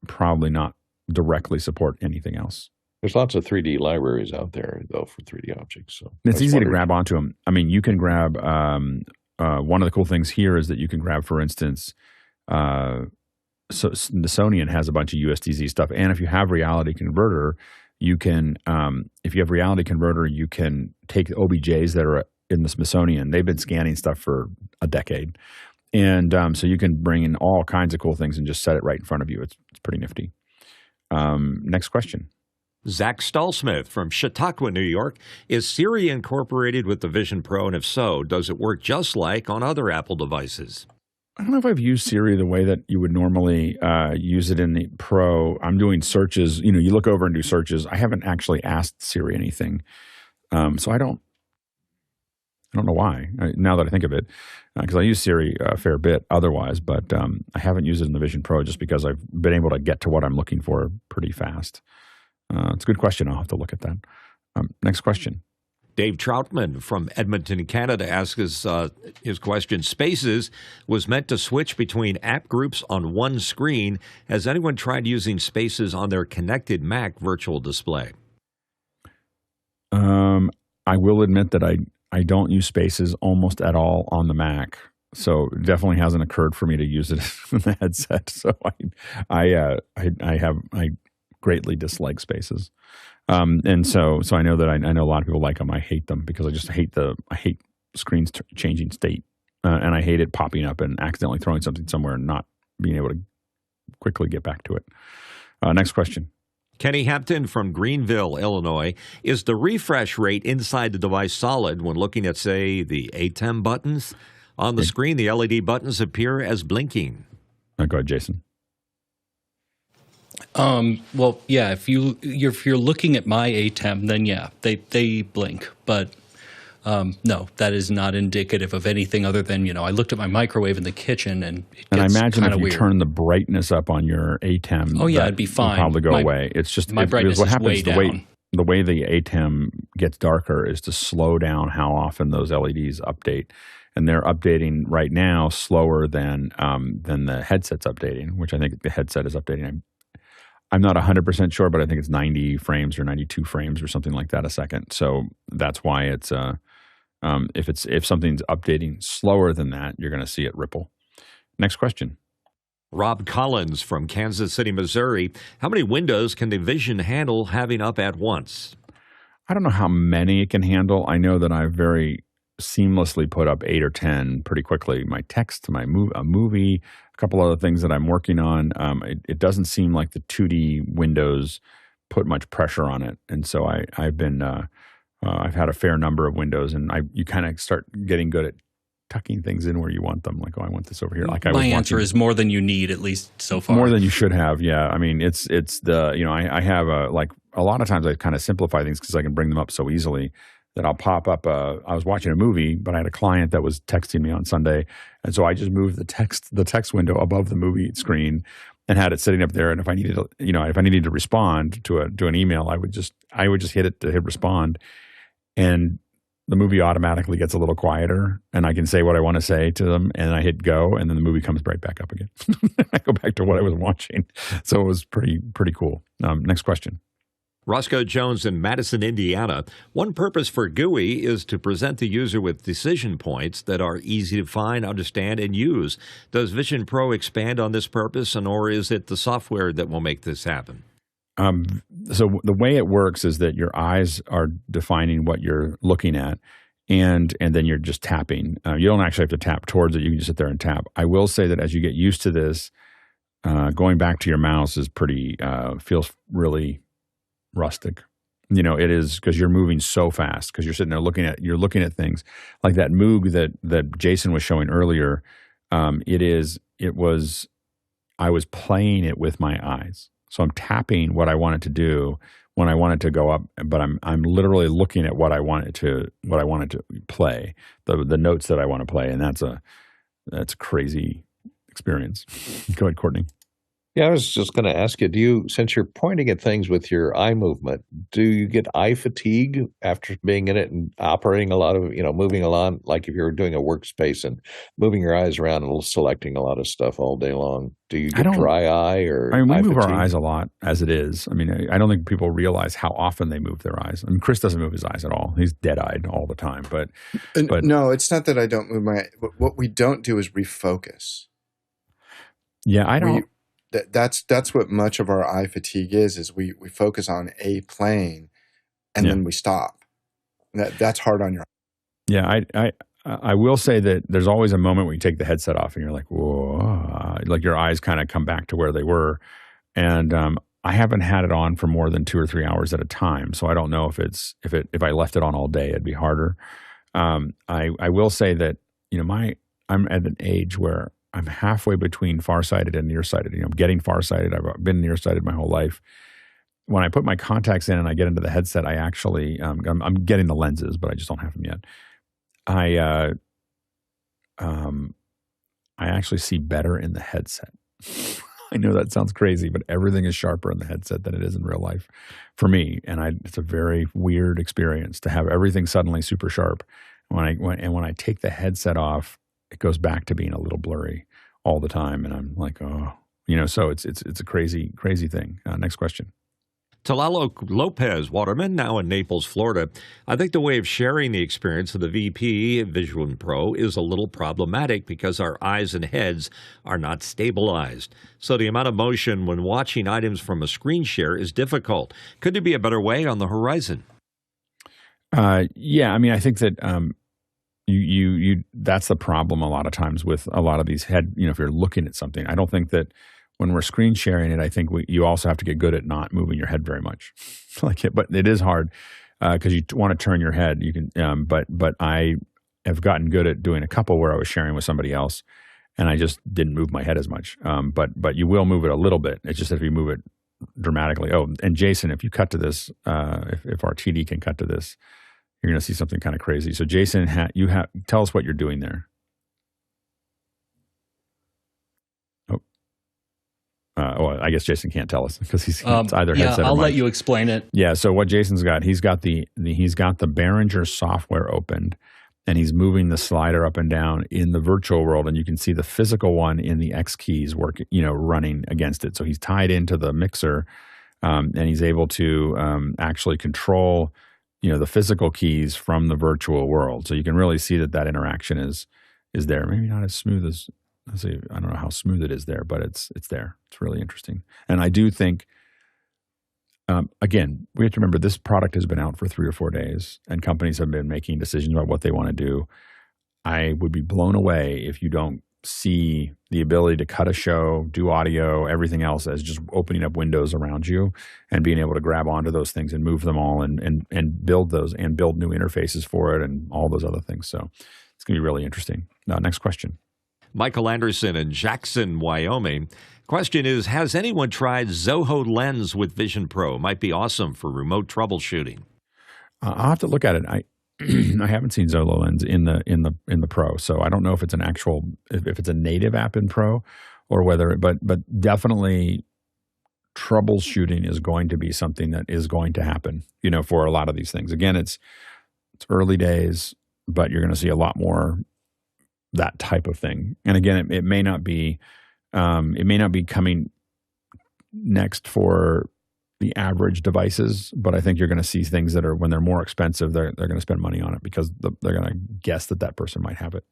probably not directly support anything else. There's lots of 3D libraries out there, though, for 3D objects. So it's easy to grab onto them. I mean, you can grab one of the cool things here is that you can grab, for instance, Smithsonian has a bunch of USDZ stuff. And if you have Reality Converter, you can, if you have Reality Converter, you can take OBJs that are in the Smithsonian. They've been scanning stuff for a decade. And so you can bring in all kinds of cool things and just set it right in front of you. It's pretty nifty. Next question. Zach Stallsmith from Chautauqua, New York. Is Siri incorporated with the Vision Pro? And if so, does it work just like on other Apple devices? I don't know if I've used Siri the way that you would normally use it in the Pro. I'm doing searches. You look over and do searches. I haven't actually asked Siri anything. So I don't know why, now that I think of it, because I use Siri a fair bit otherwise, but I haven't used it in the Vision Pro just because I've been able to get to what I'm looking for pretty fast. It's a good question. I'll have to look at that. Next question. Dave Troutman from Edmonton, Canada asks his question. Spaces was meant to switch between app groups on one screen. Has anyone tried using Spaces on their connected Mac virtual display? I will admit that I don't use Spaces almost at all on the Mac. So it definitely hasn't occurred for me to use it in the headset. So I greatly dislike Spaces, and so I know that I know a lot of people like them. I hate them because I hate screens changing state, and I hate it popping up and accidentally throwing something somewhere and not being able to quickly get back to it. Next question. Kenny Hampton from Greenville, Illinois. Is the refresh rate inside the device solid when looking at, say, the Atem buttons? On the screen, the LED buttons appear as blinking. Go ahead, Jason. Well, yeah, if you're looking at my Atem, then yeah, they blink. But no, that is not indicative of anything other than, I looked at my microwave in the kitchen and it gets I imagine if you weird. Turn the brightness up on your Atem, it'd be fine. Probably go away. It's just my brightness what is happens way down. The way the Atem gets darker is to slow down how often those LEDs update. And they're updating right now slower than the headset's updating, which I think the headset is updating. I'm not 100% sure, but I think it's 90 frames or 92 frames or something like that a second. So that's why it's if something's updating slower than that, you're going to see it ripple. Next question. Rob Collins from Kansas City, Missouri. How many windows can the Vision handle having up at once? I don't know how many it can handle. I know that I very seamlessly put up 8 or 10 pretty quickly. My text, a movie, a couple other things that I'm working on. It doesn't seem like the 2D windows put much pressure on it. And so I've had a fair number of windows, and you kind of start getting good at tucking things in where you want them. Like, oh, I want this over here. Like my answer is more than you need, at least so far. More than you should have. Yeah. I mean, it's the, I have a lot of times I kind of simplify things because I can bring them up so easily that I'll pop up. I was watching a movie, but I had a client that was texting me on Sunday. And so I just moved the text window above the movie screen and had it sitting up there. And if I needed to respond to an email, I would just hit it to hit respond. And the movie automatically gets a little quieter, and I can say what I want to say to them, and I hit go, and then the movie comes right back up again. I go back to what I was watching. So it was pretty cool. Next question. Roscoe Jones in Madison, Indiana. One purpose for GUI is to present the user with decision points that are easy to find, understand, and use. Does Vision Pro expand on this purpose, or is it the software that will make this happen? So the way it works is that your eyes are defining what you're looking at, and then you're just tapping. You don't actually have to tap towards it. You can just sit there and tap. I will say that as you get used to this, going back to your mouse is feels really rustic. It is, because you're moving so fast, because you're sitting there looking at things like that Moog that Jason was showing earlier. I was playing it with my eyes. So I'm tapping what I want it to do when I want it to go up, but I'm literally looking at what I want it to play, the notes that I want to play, and that's a crazy experience. Go ahead, Courtney. Yeah, I was just going to ask you, since you're pointing at things with your eye movement, do you get eye fatigue after being in it and operating a lot of, moving along, like if you're doing a workspace and moving your eyes around and selecting a lot of stuff all day long? Do you get dry eye or we eye move fatigue? our eyes a lot as it is. I mean, I don't think people realize how often they move their eyes. I mean, Chris doesn't move his eyes at all. He's dead-eyed all the time. But no, it's not that I don't move my. What we don't do is refocus. Yeah, I don't. That's what much of our eye fatigue is we focus on a plane and then we stop. That's hard on your eye. Yeah, I will say that there's always a moment when you take the headset off and you're like, whoa, like your eyes kind of come back to where they were. And I haven't had it on for more than 2 or 3 hours at a time, so I don't know if I left it on all day, it'd be harder. I will say that I'm at an age where I'm halfway between farsighted and nearsighted. I'm getting farsighted. I've been nearsighted my whole life. When I put my contacts in and I get into the headset, I actually I'm getting the lenses, but I just don't have them yet. I actually see better in the headset. I know that sounds crazy, but everything is sharper in the headset than it is in real life for me, and it's a very weird experience to have everything suddenly super sharp. When I take the headset off, it goes back to being a little blurry all the time, and I'm like, oh, so it's a crazy thing. Next question. Talalo Lopez Waterman, now in Naples, Florida. I think the way of sharing the experience of the VP Vision Pro is a little problematic because our eyes and heads are not stabilized. So the amount of motion when watching items from a screen share is difficult. Could there be a better way on the horizon? Yeah, I mean, I think that you that's the problem a lot of times with a lot of these if you're looking at something. I don't think that when we're screen sharing it, I think you also have to get good at not moving your head very much. But it is hard because you want to turn your head. You can, but I have gotten good at doing a couple where I was sharing with somebody else, and I just didn't move my head as much. But you will move it a little bit. It's just if you move it dramatically. Oh, and Jason, if you cut to this, if our TD can cut to this, you're going to see something kind of crazy. So Jason, tell us what you're doing there. I guess Jason can't tell us because he's either headset or I'll mic. let you explain it. Yeah. So what Jason's got, he's got the Behringer software opened, and he's moving the slider up and down in the virtual world, and you can see the physical one in the X keys running against it. So he's tied into the mixer, and he's able to actually control the physical keys from the virtual world. So you can really see that interaction is there. Maybe not as smooth as. I don't know how smooth it is there, but it's there. It's really interesting. And I do think, again, we have to remember this product has been out for 3 or 4 days, and companies have been making decisions about what they want to do. I would be blown away if you don't see the ability to cut a show, do audio, everything else as just opening up windows around you and being able to grab onto those things and move them all and build those and build new interfaces for it and all those other things. So it's going to be really interesting. Next question. Michael Anderson in Jackson, Wyoming. Question is, has anyone tried Zoho Lens with Vision Pro? Might be awesome for remote troubleshooting. I'll have to look at it. I haven't seen Zoho Lens in the Pro, so I don't know if it's an actual if it's a native app in Pro or whether. But definitely, troubleshooting is going to be something that is going to happen. For a lot of these things. Again, it's early days, but you're going to see a lot more that type of thing. And again, it may not be coming next for the average devices, but I think you're going to see things that are, when they're more expensive, they're going to spend money on it because they're going to guess that person might have it,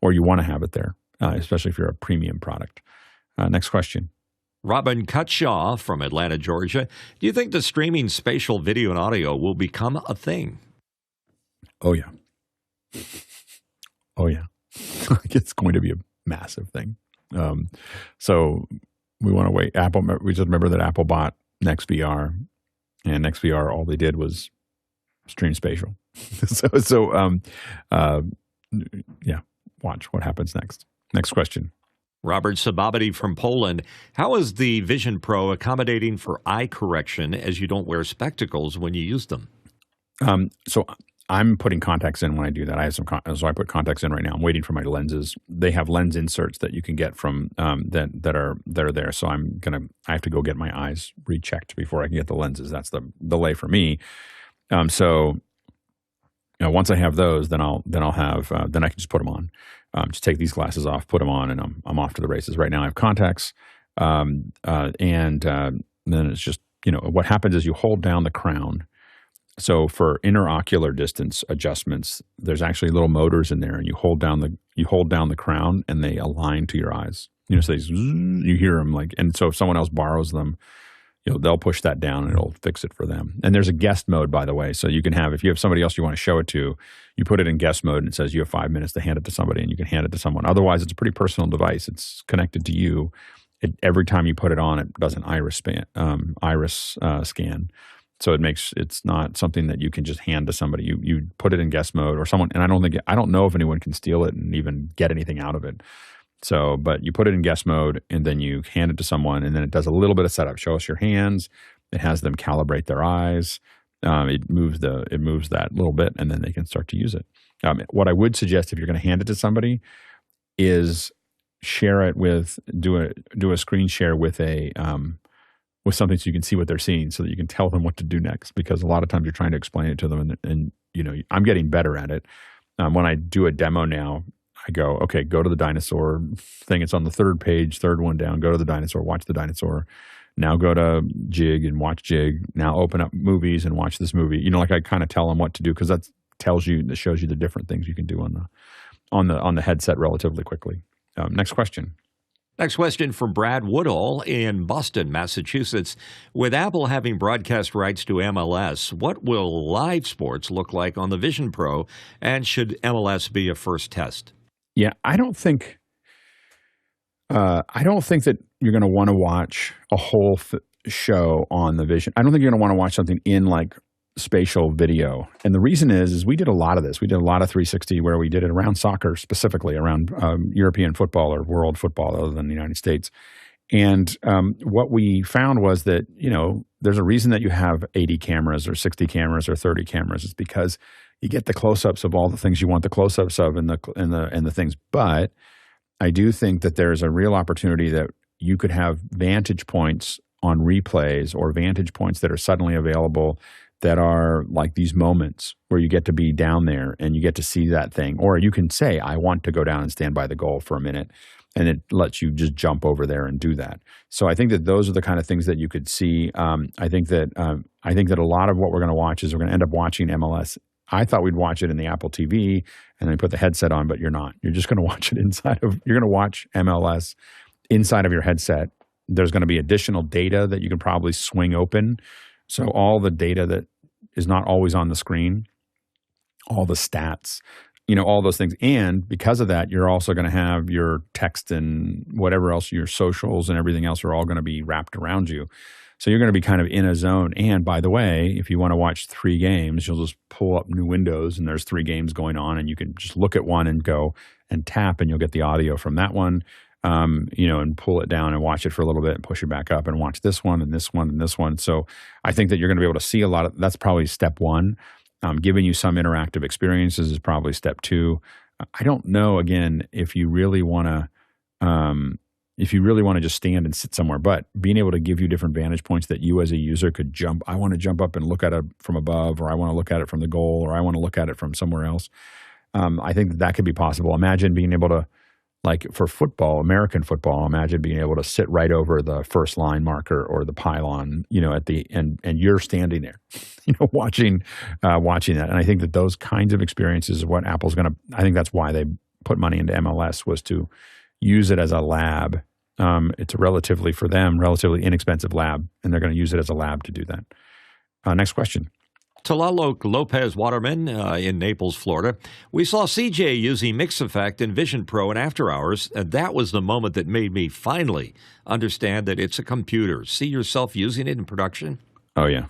or you want to have it there, especially if you're a premium product. Next question. Robin Cutshaw from Atlanta, Georgia. Do you think the streaming spatial video and audio will become a thing? Oh, yeah. Oh, yeah. It's going to be a massive thing. So we want to wait. We just remember that Apple bought NextVR, and NextVR, all they did was stream spatial. Yeah, watch what happens next. Next question. Robert Sababity from Poland. How is the Vision Pro accommodating for eye correction as you don't wear spectacles when you use them? So I'm putting contacts in when I do that. I have so I put contacts in right now. I'm waiting for my lenses. They have lens inserts that you can get from that are there. So I have to go get my eyes rechecked before I can get the lenses. That's the delay for me. So once I have those, then I can just put them on. Just take these glasses off, put them on, and I'm off to the races. Right now I have contacts, and then it's just what happens is you hold down the crown. So for interocular distance adjustments, there's actually little motors in there, and you hold down the crown, and they align to your eyes. So you hear them and so if someone else borrows them, they'll push that down and it'll fix it for them. And there's a guest mode, by the way, so you can if you have somebody else you want to show it to, you put it in guest mode and it says you have 5 minutes to hand it to somebody, and you can hand it to someone. Otherwise, it's a pretty personal device. It's connected to you. Every time you put it on, it does an iris scan. So it's not something that you can just hand to somebody. You put it in guest mode or someone, and I don't know if anyone can steal it and even get anything out of it. So, but you put it in guest mode and then you hand it to someone, and then it does a little bit of setup. Show us your hands. It has them calibrate their eyes. It moves that little bit, and then they can start to use it. What I would suggest if you're going to hand it to somebody is share it do a screen share with something so you can see what they're seeing, so that you can tell them what to do next. Because a lot of times you're trying to explain it to them, and I'm getting better at it. When I do a demo now, I go, okay, go to the dinosaur thing. It's on the third page, third one down. Go to the dinosaur, watch the dinosaur. Now go to Jig and watch Jig. Now open up movies and watch this movie. I kind of tell them what to do, because that shows you the different things you can do on the headset relatively quickly. Next question. Next question from Brad Woodall in Boston, Massachusetts. With Apple having broadcast rights to MLS, what will live sports look like on the Vision Pro, and should MLS be a first test? Yeah, I don't think that you're going to want to watch a whole show on the Vision. I don't think you're going to want to watch something in spatial video. And the reason is we did a lot of this. We did a lot of 360 where we did it around soccer, specifically around European football or world football other than the United States. And what we found was that, there's a reason that you have 80 cameras or 60 cameras or 30 cameras. It's because you get the close-ups of all the things you want the close-ups of and the things. But I do think that there's a real opportunity that you could have vantage points on replays or vantage points that are suddenly available that are like these moments where you get to be down there and you get to see that thing. Or you can say, I want to go down and stand by the goal for a minute, and it lets you just jump over there and do that. So I think that those are the kind of things that you could see. I think that a lot of what we're going to watch is we're going to end up watching MLS. I thought we'd watch it in the Apple TV and then put the headset on, but you're not. You're just going to watch it you're going to watch MLS inside of your headset. There's going to be additional data that you can probably swing open. So all the data that is not always on the screen, all the stats, all those things. And because of that, you're also going to have your text and whatever else, your socials and everything else are all going to be wrapped around you. So you're going to be kind of in a zone. And by the way, if you want to watch 3 games, you'll just pull up new windows and there's 3 games going on, and you can just look at one and go and tap, and you'll get the audio from that one, and pull it down and watch it for a little bit and push it back up and watch this one and this one and this one. So I think that you're going to be able to see a lot of, that's probably step 1. Giving you some interactive experiences is probably step 2. I don't know, again, if you really want to just stand and sit somewhere, but being able to give you different vantage points that you as a user could jump. I want to jump up and look at it from above, or I want to look at it from the goal, or I want to look at it from somewhere else. I think that could be possible. Imagine being able to, like for football, American football, imagine being able to sit right over the first line marker or the pylon, at the end, and you're standing there, watching that. And I think that those kinds of experiences is what Apple's going to, I think that's why they put money into MLS, was to use it as a lab. It's a relatively inexpensive lab, and they're going to use it as a lab to do that. Next question. Talalo Lopez Waterman in Naples, Florida. We saw CJ using MixEffect in Vision Pro in After Hours, and that was the moment that made me finally understand that it's a computer. See yourself using it in production? Oh, yeah.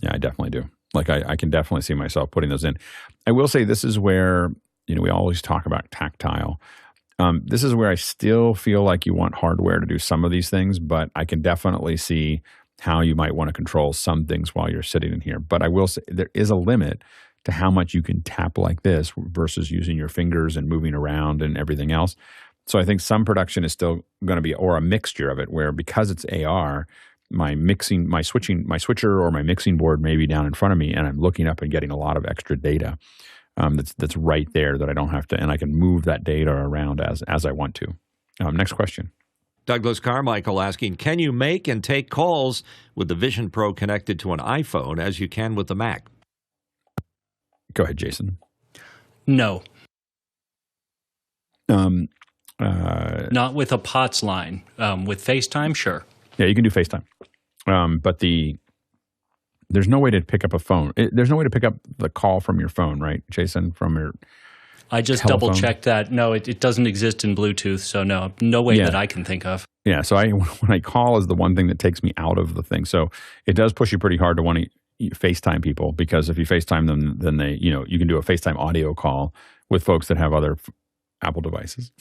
Yeah, I definitely do. Like, I can definitely see myself putting those in. I will say this is where, we always talk about tactile. This is where I still feel like you want hardware to do some of these things, but I can definitely see how you might want to control some things while you're sitting in here. But I will say there is a limit to how much you can tap like this versus using your fingers and moving around and everything else. So I think some production is still going to be, or a mixture of it, where because it's AR, my switcher or my mixing board may be down in front of me, and I'm looking up and getting a lot of extra data that's right there that I don't have to, and I can move that data around as I want to. Next question. Douglas Carmichael asking, can you make and take calls with the Vision Pro connected to an iPhone as you can with the Mac? Go ahead, Jason. No. Not with a POTS line. With FaceTime, sure. Yeah, you can do FaceTime. But there's no way to pick up a phone. There's no way to pick up the call from your phone, right, Jason, from your I just telephone? double-checked that. No, it doesn't exist in Bluetooth, so no way that I can think of. Yeah, so when I call is the one thing that takes me out of the thing. So it does push you pretty hard to want to FaceTime people, because if you FaceTime them, then they, you can do a FaceTime audio call with folks that have other Apple devices.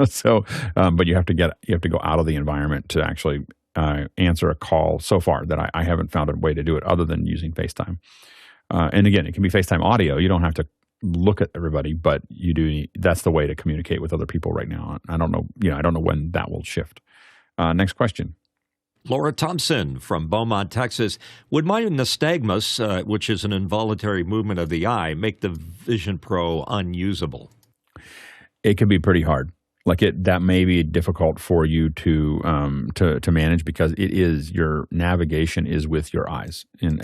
So, but you have to go out of the environment to actually answer a call. So far that I haven't found a way to do it other than using FaceTime. And again, it can be FaceTime audio. You don't have to look at everybody, but you do. That's the way to communicate with other people right now. I don't know. I don't know when that will shift. Next question. Laura Thompson from Beaumont, Texas. Would my nystagmus, which is an involuntary movement of the eye, make the Vision Pro unusable? It can be pretty hard. That may be difficult for you to manage, because it is, your navigation is with your eyes, and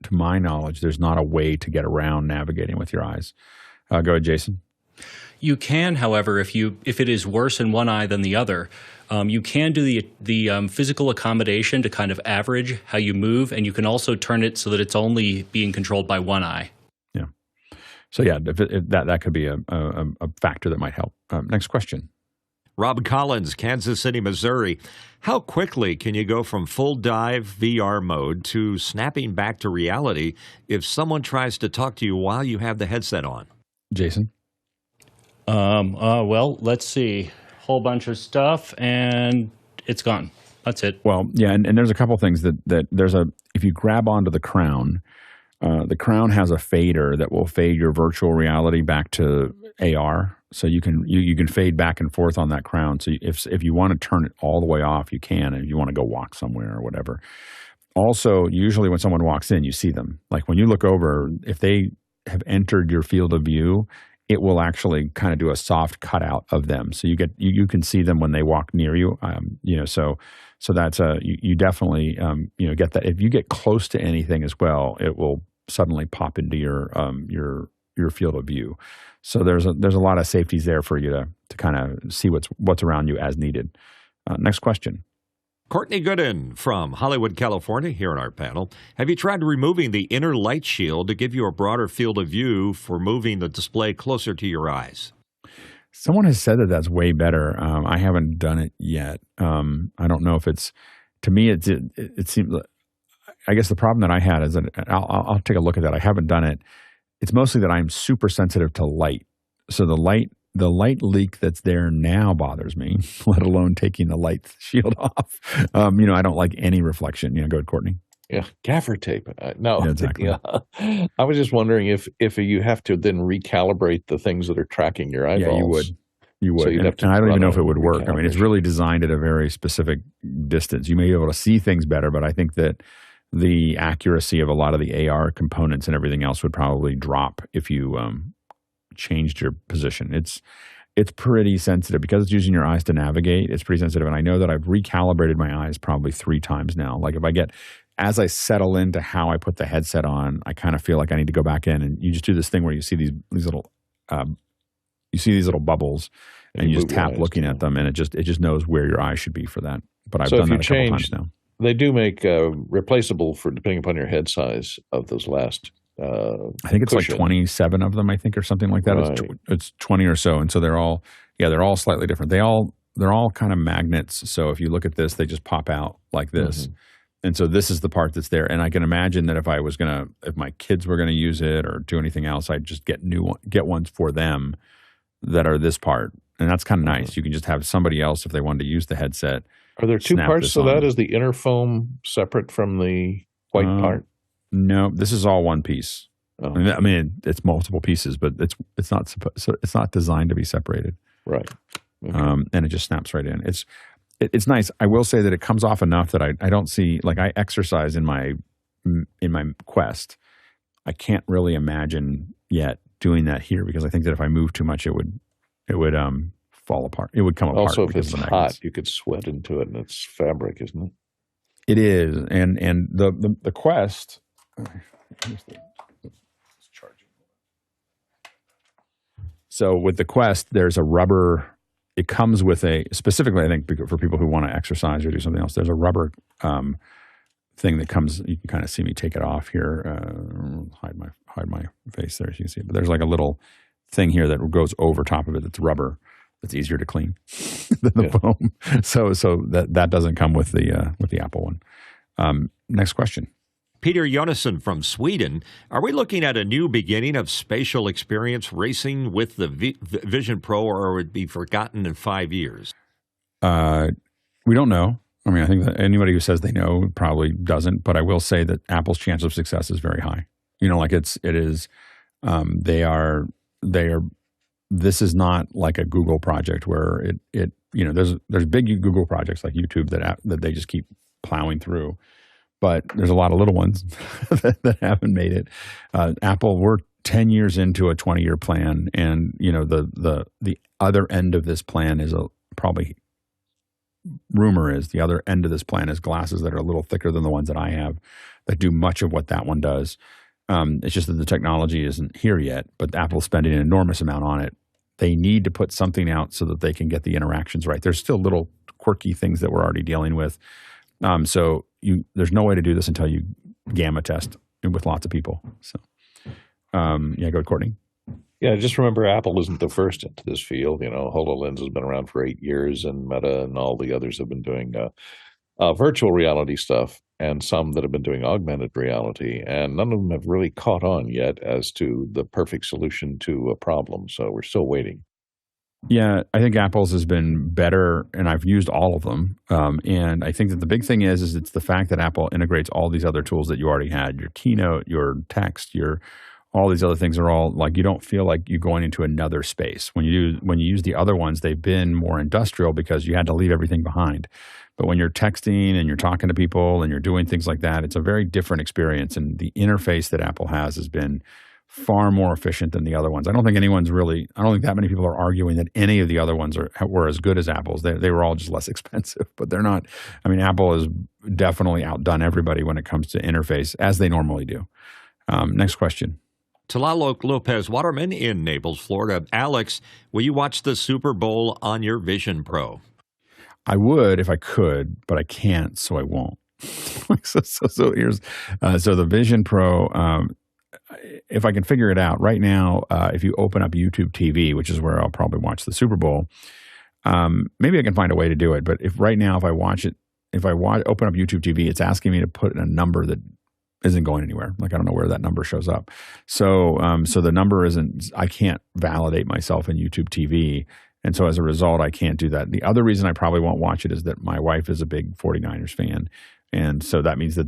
to my knowledge, there's not a way to get around navigating with your eyes. Go ahead, Jason. You can, however, if it is worse in one eye than the other, you can do the physical accommodation to kind of average how you move, and you can also turn it so that it's only being controlled by one eye. Yeah. So yeah, that could be a factor that might help. Next question. Rob Collins, Kansas City, Missouri. How quickly can you go from full dive VR mode to snapping back to reality if someone tries to talk to you while you have the headset on? Jason? Well, let's see. Whole bunch of stuff, and it's gone. That's it. Well, yeah, and there's a couple things that if you grab onto the crown has a fader that will fade your virtual reality back to AR. So you can fade back and forth on that crown. So if you want to turn it all the way off, you can, and if you want to go walk somewhere or whatever. Also, usually when someone walks in, you see them. Like when you look over, if they have entered your field of view, it will actually kind of do a soft cutout of them. So you can see them when they walk near you. So that's you definitely get that. If you get close to anything as well, it will suddenly pop into your field of view. So there's a lot of safeties there for you to kind of see what's around you as needed. Next question. Courtney Gooden from Hollywood, California, here on our panel. Have you tried removing the inner light shield to give you a broader field of view for moving the display closer to your eyes? Someone has said that that's way better. I haven't done it yet. I don't know if it's, to me, it seems, I guess the problem that I had is that I'll take a look at that. I haven't done it. It's mostly that I'm super sensitive to light. So the light leak that's there now bothers me, let alone taking the light shield off. I don't like any reflection. Go ahead, Courtney. Yeah, gaffer tape. No, yeah, exactly. Yeah. I was just wondering if you have to then recalibrate the things that are tracking your eyeballs. Yeah, you would. So and I don't even know if it would work. I mean, it's really designed at a very specific distance. You may be able to see things better, but I think that the accuracy of a lot of the AR components and everything else would probably drop if you changed your position. It's pretty sensitive because it's using your eyes to navigate. It's pretty sensitive, and I know that I've recalibrated my eyes probably 3 times now. Like as I settle into how I put the headset on, I kind of feel like I need to go back in, and you just do this thing where you see these little bubbles, and you just tap looking at them, and it just knows where your eyes should be for that. But I've done that a couple times now. They do make replaceable for depending upon your head size of those last. I think it's cushion. Like 27 of them, I think, or something like that. Right. It's 20 or so, and so they're all slightly different. They're all kind of magnets. So if you look at this, they just pop out like this, and so this is the part that's there. And I can imagine that if my kids were gonna use it or do anything else, I'd just get ones for them that are this part, and that's kind of nice. You can just have somebody else if they wanted to use the headset. Are there 2 parts to that? Is the inner foam separate from the white part? No, this is all one piece. Oh. I mean, it's multiple pieces, but it's not designed to be separated. Right. Okay. And it just snaps right in. It's nice. I will say that it comes off enough that I don't see, like, I exercise in my Quest. I can't really imagine yet doing that here because I think that if I move too much, it would fall apart. It would come apart. Also, if it's hot, you could sweat into it, and it's fabric, isn't it? It is, and the Quest. So with the Quest, there's a rubber. It comes with specifically, I think, for people who want to exercise or do something else. There's a rubber thing that comes. You can kind of see me take it off here. Hide my face there, so you can see it. But there's like a little thing here that goes over top of it. That's rubber. That's easier to clean than the foam. So that doesn't come with the Apple one. Next question. Peter Jonasson from Sweden. Are we looking at a new beginning of spatial experience racing with the Vision Pro, or would it be forgotten in 5 years? We don't know. I mean, I think that anybody who says they know probably doesn't. But I will say that Apple's chance of success is very high. It is. They are. This is not like a Google project where there's big Google projects like YouTube that they just keep plowing through. But there's a lot of little ones that haven't made it. Apple, we're 10 years into a 20-year plan, and the other end of this plan is rumor is the other end of this plan is glasses that are a little thicker than the ones that I have that do much of what that one does. It's just that the technology isn't here yet, but Apple's spending an enormous amount on it. They need to put something out so that they can get the interactions right. There's still little quirky things that we're already dealing with. So there's no way to do this until you gamma test with lots of people. So, go ahead, Courtney. Yeah, just remember Apple isn't the first into this field. HoloLens has been around for 8 years, and Meta and all the others have been doing virtual reality stuff, and some that have been doing augmented reality, and none of them have really caught on yet as to the perfect solution to a problem. So we're still waiting. Yeah, I think Apple's has been better, and I've used all of them. And I think that the big thing is it's the fact that Apple integrates all these other tools that you already had. Your Keynote, your text, all these other things are all like you don't feel like you're going into another space. When you use the other ones, they've been more industrial because you had to leave everything behind. But when you're texting and you're talking to people and you're doing things like that, it's a very different experience. And the interface that Apple has been far more efficient than the other ones. I don't think that many people are arguing that any of the other ones were as good as Apple's. They were all just less expensive, but they're not. I mean, Apple has definitely outdone everybody when it comes to interface, as they normally do. Next question. Talalo Lopez Waterman in Naples, Florida. Alex, will you watch the Super Bowl on your Vision Pro? I would if I could, but I can't, so I won't. so here's so the Vision Pro. If I can figure it out right now, if you open up YouTube TV, which is where I'll probably watch the Super Bowl, maybe I can find a way to do it. But if I watch it, open up YouTube TV, it's asking me to put in a number that isn't going anywhere. Like I don't know where that number shows up. So the number isn't. I can't validate myself in YouTube TV. And so as a result, I can't do that. The other reason I probably won't watch it is that my wife is a big 49ers fan. And so that means that,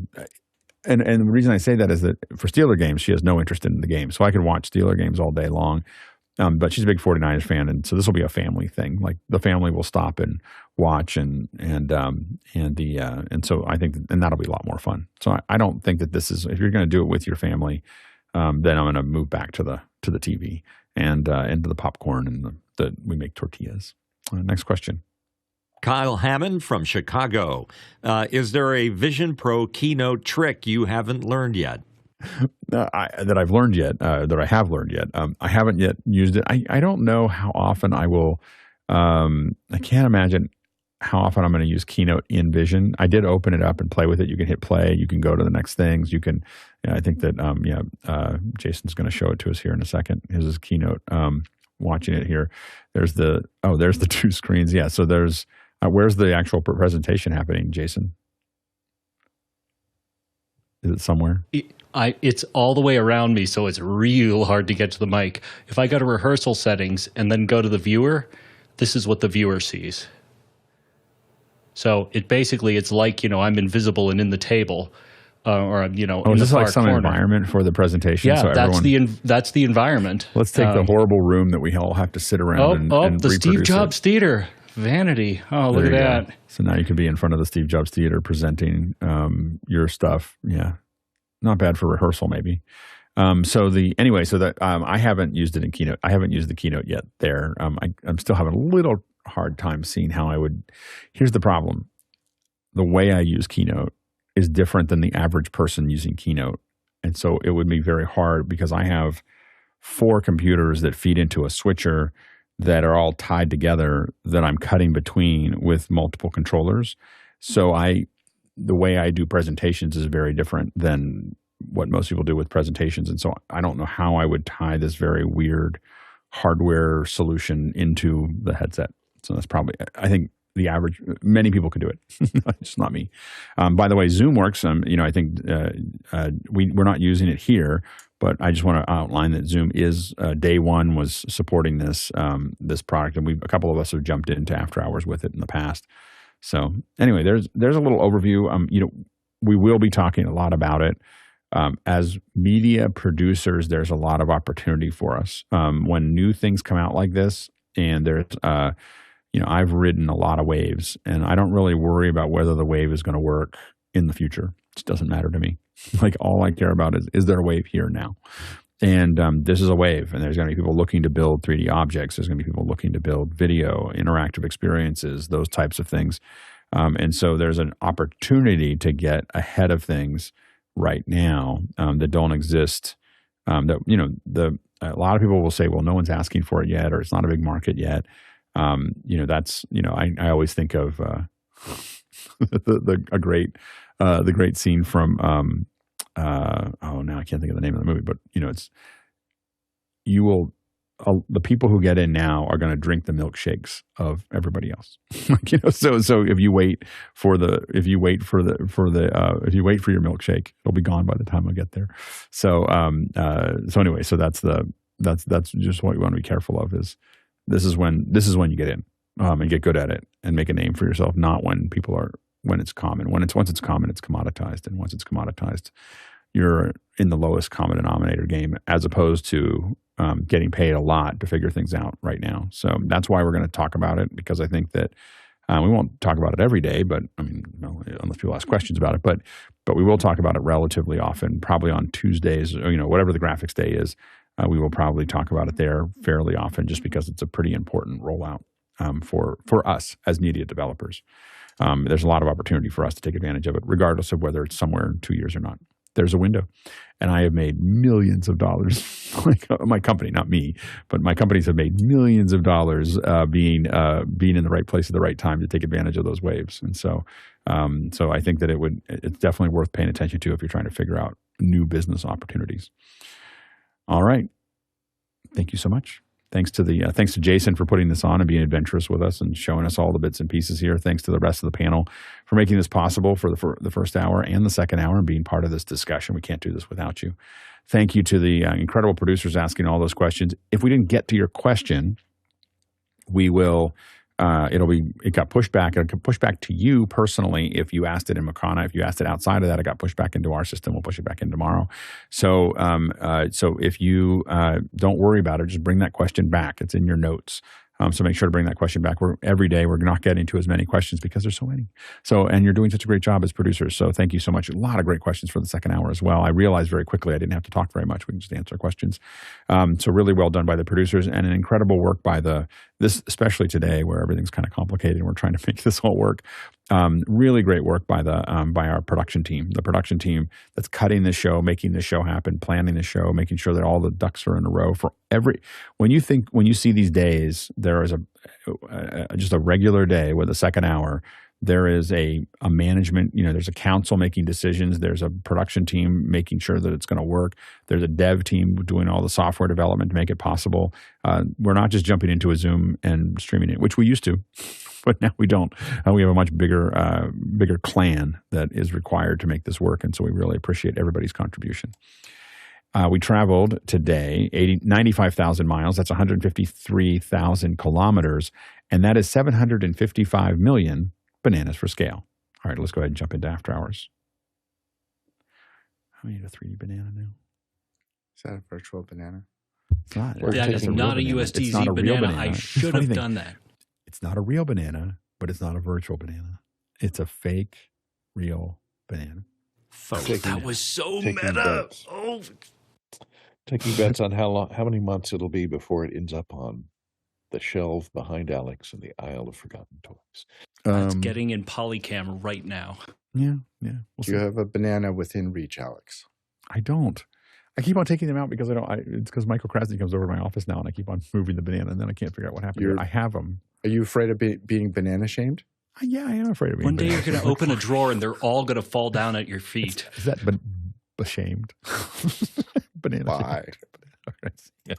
and the reason I say that is that for Steeler games, she has no interest in the game. So I can watch Steeler games all day long. But she's a big 49ers fan. And so this will be a family thing. Like the family will stop and watch and so I think, and that'll be a lot more fun. So I don't think that this is, if you're going to do it with your family, then I'm going to move back to the TV and into the popcorn and we make tortillas. Next question. Kyle Hammond from Chicago. Is there a Vision Pro Keynote trick you haven't learned yet? That I have learned yet. I haven't yet used it. I don't know how often I will. I can't imagine how often I'm going to use Keynote in Vision. I did open it up and play with it. You can hit play. You can go to the next things. You can. I think that Jason's going to show it to us here in a second. Here's his Keynote. Watching it here. There's the two screens. Yeah. So there's where's the actual presentation happening, Jason? Is it somewhere? It's all the way around me, so it's real hard to get to the mic. If I go to rehearsal settings and then go to the viewer, this is what the viewer sees. So it's like, I'm invisible and in the table, or in is this like some environment for the presentation? Yeah, so that's the environment. Let's take the horrible room that we all have to sit around and the Steve Jobs Theater. Vanity. Oh, look at that. Go. So now you can be in front of the Steve Jobs Theater presenting your stuff. Yeah. Not bad for rehearsal, maybe. I haven't used it in Keynote. I haven't used the Keynote yet there. I'm still having a little hard time seeing how I would. Here's the problem. The way I use Keynote is different than the average person using Keynote. And so it would be very hard because I have 4 computers that feed into a switcher that are all tied together that I'm cutting between with multiple controllers. So the way I do presentations is very different than what most people do with presentations. And so I don't know how I would tie this very weird hardware solution into the headset. So that's probably, I think many people can do it. Just not me. By the way, Zoom works. I think we're not using it here, but I just want to outline that Zoom is day one was supporting this product, and a couple of us have jumped into after hours with it in the past. So anyway, there's a little overview. We will be talking a lot about it. As media producers, there's a lot of opportunity for us when new things come out like this, and there's I've ridden a lot of waves, and I don't really worry about whether the wave is going to work in the future. It doesn't matter to me. Like all I care about is there a wave here now? And this is a wave, and there's going to be people looking to build 3D objects. There's going to be people looking to build video, interactive experiences, those types of things. And so there's an opportunity to get ahead of things right now that don't exist. A lot of people will say, well, no one's asking for it yet, or it's not a big market yet. I always think of the great scene from now I can't think of the name of the movie, but the people who get in now are going to drink the milkshakes of everybody else. So if you wait for your milkshake, it'll be gone by the time I get there. So anyway, so that's just what you want to be careful of is this is when you get in and get good at it and make a name for yourself, not when it's common. Once it's common, it's commoditized, and once it's commoditized, you're in the lowest common denominator game, as opposed to getting paid a lot to figure things out right now. So that's why we're going to talk about it, because I think that we won't talk about it every day, but unless people ask questions about it, but we will talk about it relatively often, probably on Tuesdays, or, whatever the graphics day is. We will probably talk about it there fairly often, just because it's a pretty important rollout for us as media developers. There's a lot of opportunity for us to take advantage of it, regardless of whether it's somewhere in 2 years or not. there's a window. And I have made millions of dollars. My company, not me, but my companies have made millions of dollars being in the right place at the right time to take advantage of those waves. And so I think that it's definitely worth paying attention to if you're trying to figure out new business opportunities. All right. Thank you so much. Thanks to Jason for putting this on and being adventurous with us and showing us all the bits and pieces here. Thanks to the rest of the panel for making this possible for the first hour and the second hour and being part of this discussion. We can't do this without you. Thank you to the incredible producers asking all those questions. If we didn't get to your question, we will. It got pushed back. It got pushed back to you personally if you asked it in Makana. If you asked it outside of that, it got pushed back into our system. We'll push it back in tomorrow. So if you don't worry about it, just bring that question back. It's in your notes. So make sure to bring that question back. Every day we're not getting to as many questions because there's so many. And you're doing such a great job as producers. So thank you so much. A lot of great questions for the second hour as well. I realized very quickly I didn't have to talk very much. We can just answer questions. So really well done by the producers and an incredible work by this, especially today where everything's kind of complicated and we're trying to make this all work. Really great work by our production team. The production team that's cutting the show, making the show happen, planning the show, making sure that all the ducks are in a row for when you see these days, there is just a regular day with a second hour. There is a management, there's a council making decisions. There's a production team making sure that it's going to work. There's a dev team doing all the software development to make it possible. We're not just jumping into a Zoom and streaming it, which we used to, but now we don't. We have a much bigger clan that is required to make this work, and so we really appreciate everybody's contribution. We traveled today 95,000 miles. That's 153,000 kilometers, and that is 755 million bananas for scale. All right, let's go ahead and jump into after hours. I need a 3D banana now. Is that a virtual banana? It's not. That is not a USDZ banana. I should have done that. It's not a real banana, but it's not a virtual banana. It's a fake, real banana. That was so meta. Oh. Taking bets on how many months it'll be before it ends up on the shelf behind Alex in the aisle of forgotten toys. It's getting in Polycam right now. Yeah. Do you have a banana within reach, Alex? I don't. I keep on taking them out because it's because Michael Krasny comes over to my office now, and I keep on moving the banana, and then I can't figure out what happened. I have them. Are you afraid of being banana shamed? Yeah, I am afraid of being. One day you're going to open a drawer, and they're all going to fall down at your feet. Is that ashamed? Banana. Bye. Yeah.